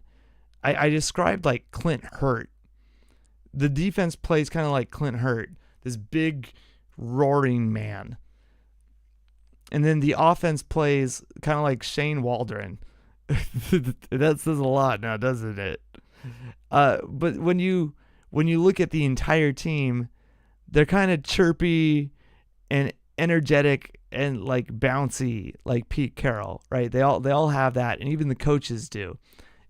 I described like Clint Hurt. The defense plays kind of like Clint Hurt, this big roaring man. And then the offense plays kind of like Shane Waldron. That says a lot now, doesn't it? But when you look at the entire team, they're kind of chirpy and energetic and like bouncy, like Pete Carroll, right? They all have that, and even the coaches do.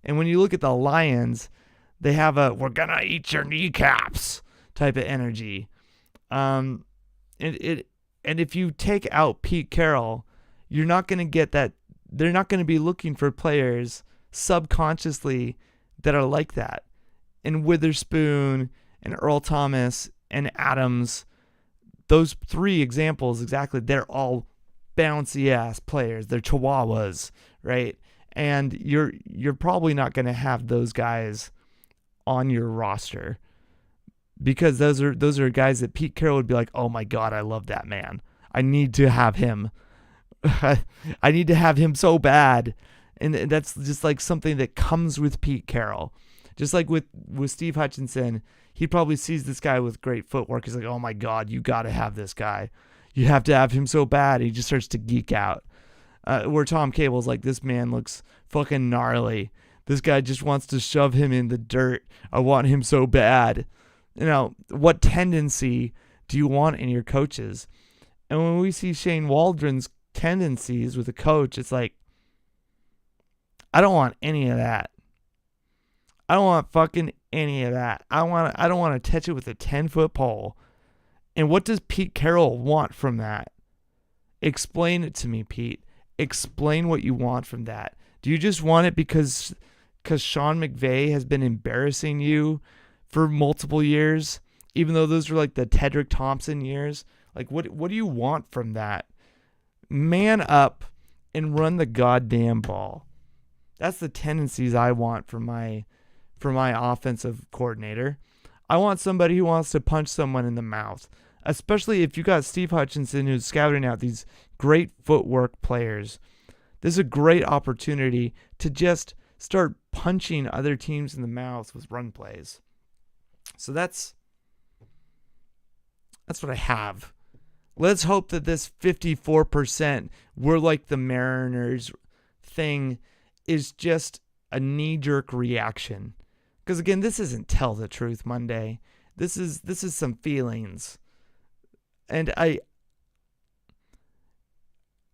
And when you look at the Lions, they have a "we're gonna eat your kneecaps" type of energy. And if you take out Pete Carroll, you're not going to get that. They're not going to be looking for players subconsciously that are like that. And Witherspoon and Earl Thomas and Adams, those three examples exactly, they're all bouncy ass players. They're chihuahuas, right? And you're probably not going to have those guys on your roster, because those are guys that Pete Carroll would be like, "Oh my God, I love that man. I need to have him. I need to have him so bad." And that's just like something that comes with Pete Carroll. Just like with Steve Hutchinson, he probably sees this guy with great footwork. He's like, "Oh my God, you got to have this guy. You have to have him so bad." He just starts to geek out. Where Tom Cable's like, "This man looks fucking gnarly. This guy just wants to shove him in the dirt. I want him so bad." You know, what tendency do you want in your coaches? And when we see Shane Waldron's tendencies with a coach, it's like, I don't want any of that. I don't want fucking any of that. I don't want to touch it with a 10-foot pole. And what does Pete Carroll want from that? Explain it to me, Pete. Explain what you want from that. Do you just want it because Sean McVay has been embarrassing you for multiple years, even though those were like the Tedric Thompson years? Like, what do you want from that? Man up and run the goddamn ball. That's the tendencies I want from my offensive coordinator. I want somebody who wants to punch someone in the mouth, especially if you got Steve Hutchinson who's scouting out these great footwork players. This is a great opportunity to just start punching other teams in the mouth with run plays. So that's what I have. Let's hope that this 54%, we're like the Mariners thing, is just a knee-jerk reaction. Because again, this isn't Tell the Truth Monday. This is some feelings. And I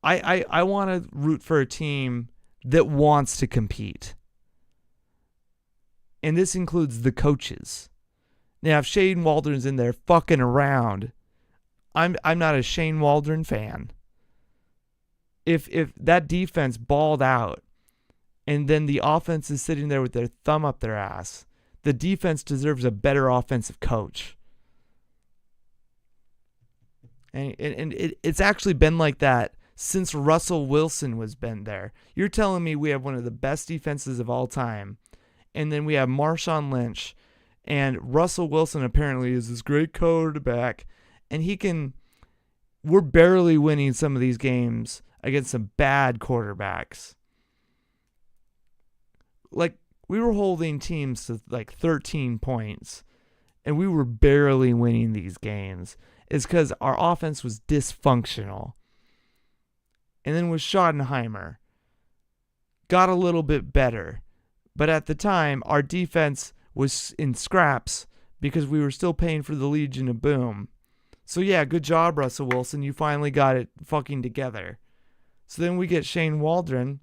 want to root for a team that wants to compete. And this includes the coaches. Now, if Shane Waldron's in there fucking around, I'm not a Shane Waldron fan. If that defense balled out and then the offense is sitting there with their thumb up their ass, the defense deserves a better offensive coach. And it's actually been like that since Russell Wilson was been there. You're telling me we have one of the best defenses of all time, and then we have Marshawn Lynch, and Russell Wilson apparently is this great quarterback, And we're barely winning some of these games against some bad quarterbacks. Like, we were holding teams to like 13 points, and we were barely winning these games. It's because our offense was dysfunctional. And then with Schottenheimer, got a little bit better. But at the time, our defense was in scraps because we were still paying for the Legion of Boom. So yeah, good job, Russell Wilson. You finally got it fucking together. So then we get Shane Waldron.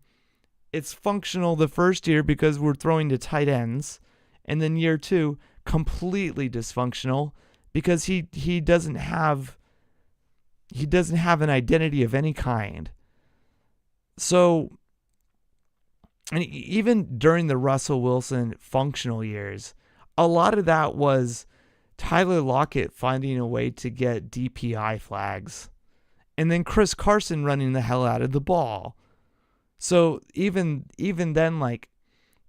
It's functional the first year because we're throwing to tight ends. And then year 2, completely dysfunctional because he doesn't have an identity of any kind. So, and even during the Russell Wilson functional years, a lot of that was Tyler Lockett finding a way to get DPI flags. And then Chris Carson running the hell out of the ball. So even then, like,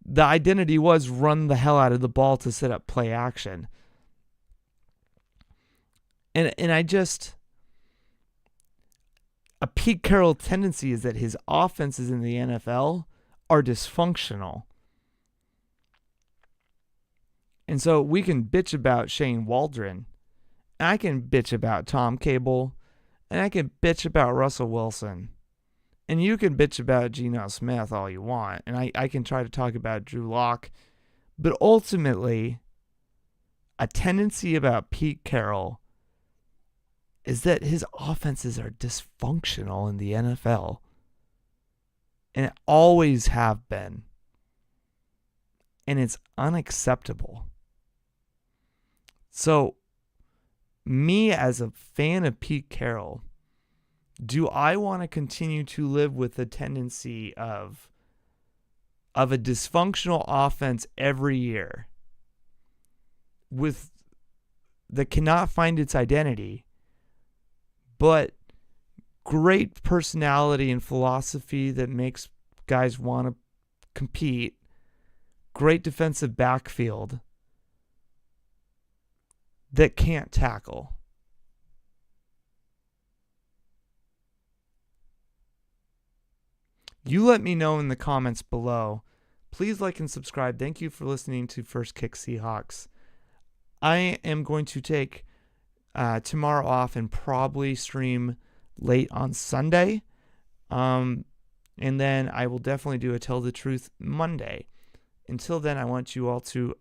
the identity was run the hell out of the ball to set up play action. And a Pete Carroll tendency is that his offenses in the NFL are dysfunctional. And so we can bitch about Shane Waldron, and I can bitch about Tom Cable, and I can bitch about Russell Wilson. And you can bitch about Geno Smith all you want, and I can try to talk about Drew Lock. But ultimately, a tendency about Pete Carroll is that his offenses are dysfunctional in the NFL. And it always have been. And it's unacceptable. So, me as a fan of Pete Carroll, do I want to continue to live with the tendency of a dysfunctional offense every year that cannot find its identity, but great personality and philosophy that makes guys want to compete, great defensive backfield that can't tackle? You let me know in the comments below. Please like and subscribe. Thank you for listening to First Kick Seahawks. I am going to take tomorrow off and probably stream late on Sunday. And then I will definitely do a Tell the Truth Monday. Until then, I want you all to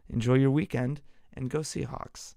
enjoy your weekend and go Seahawks.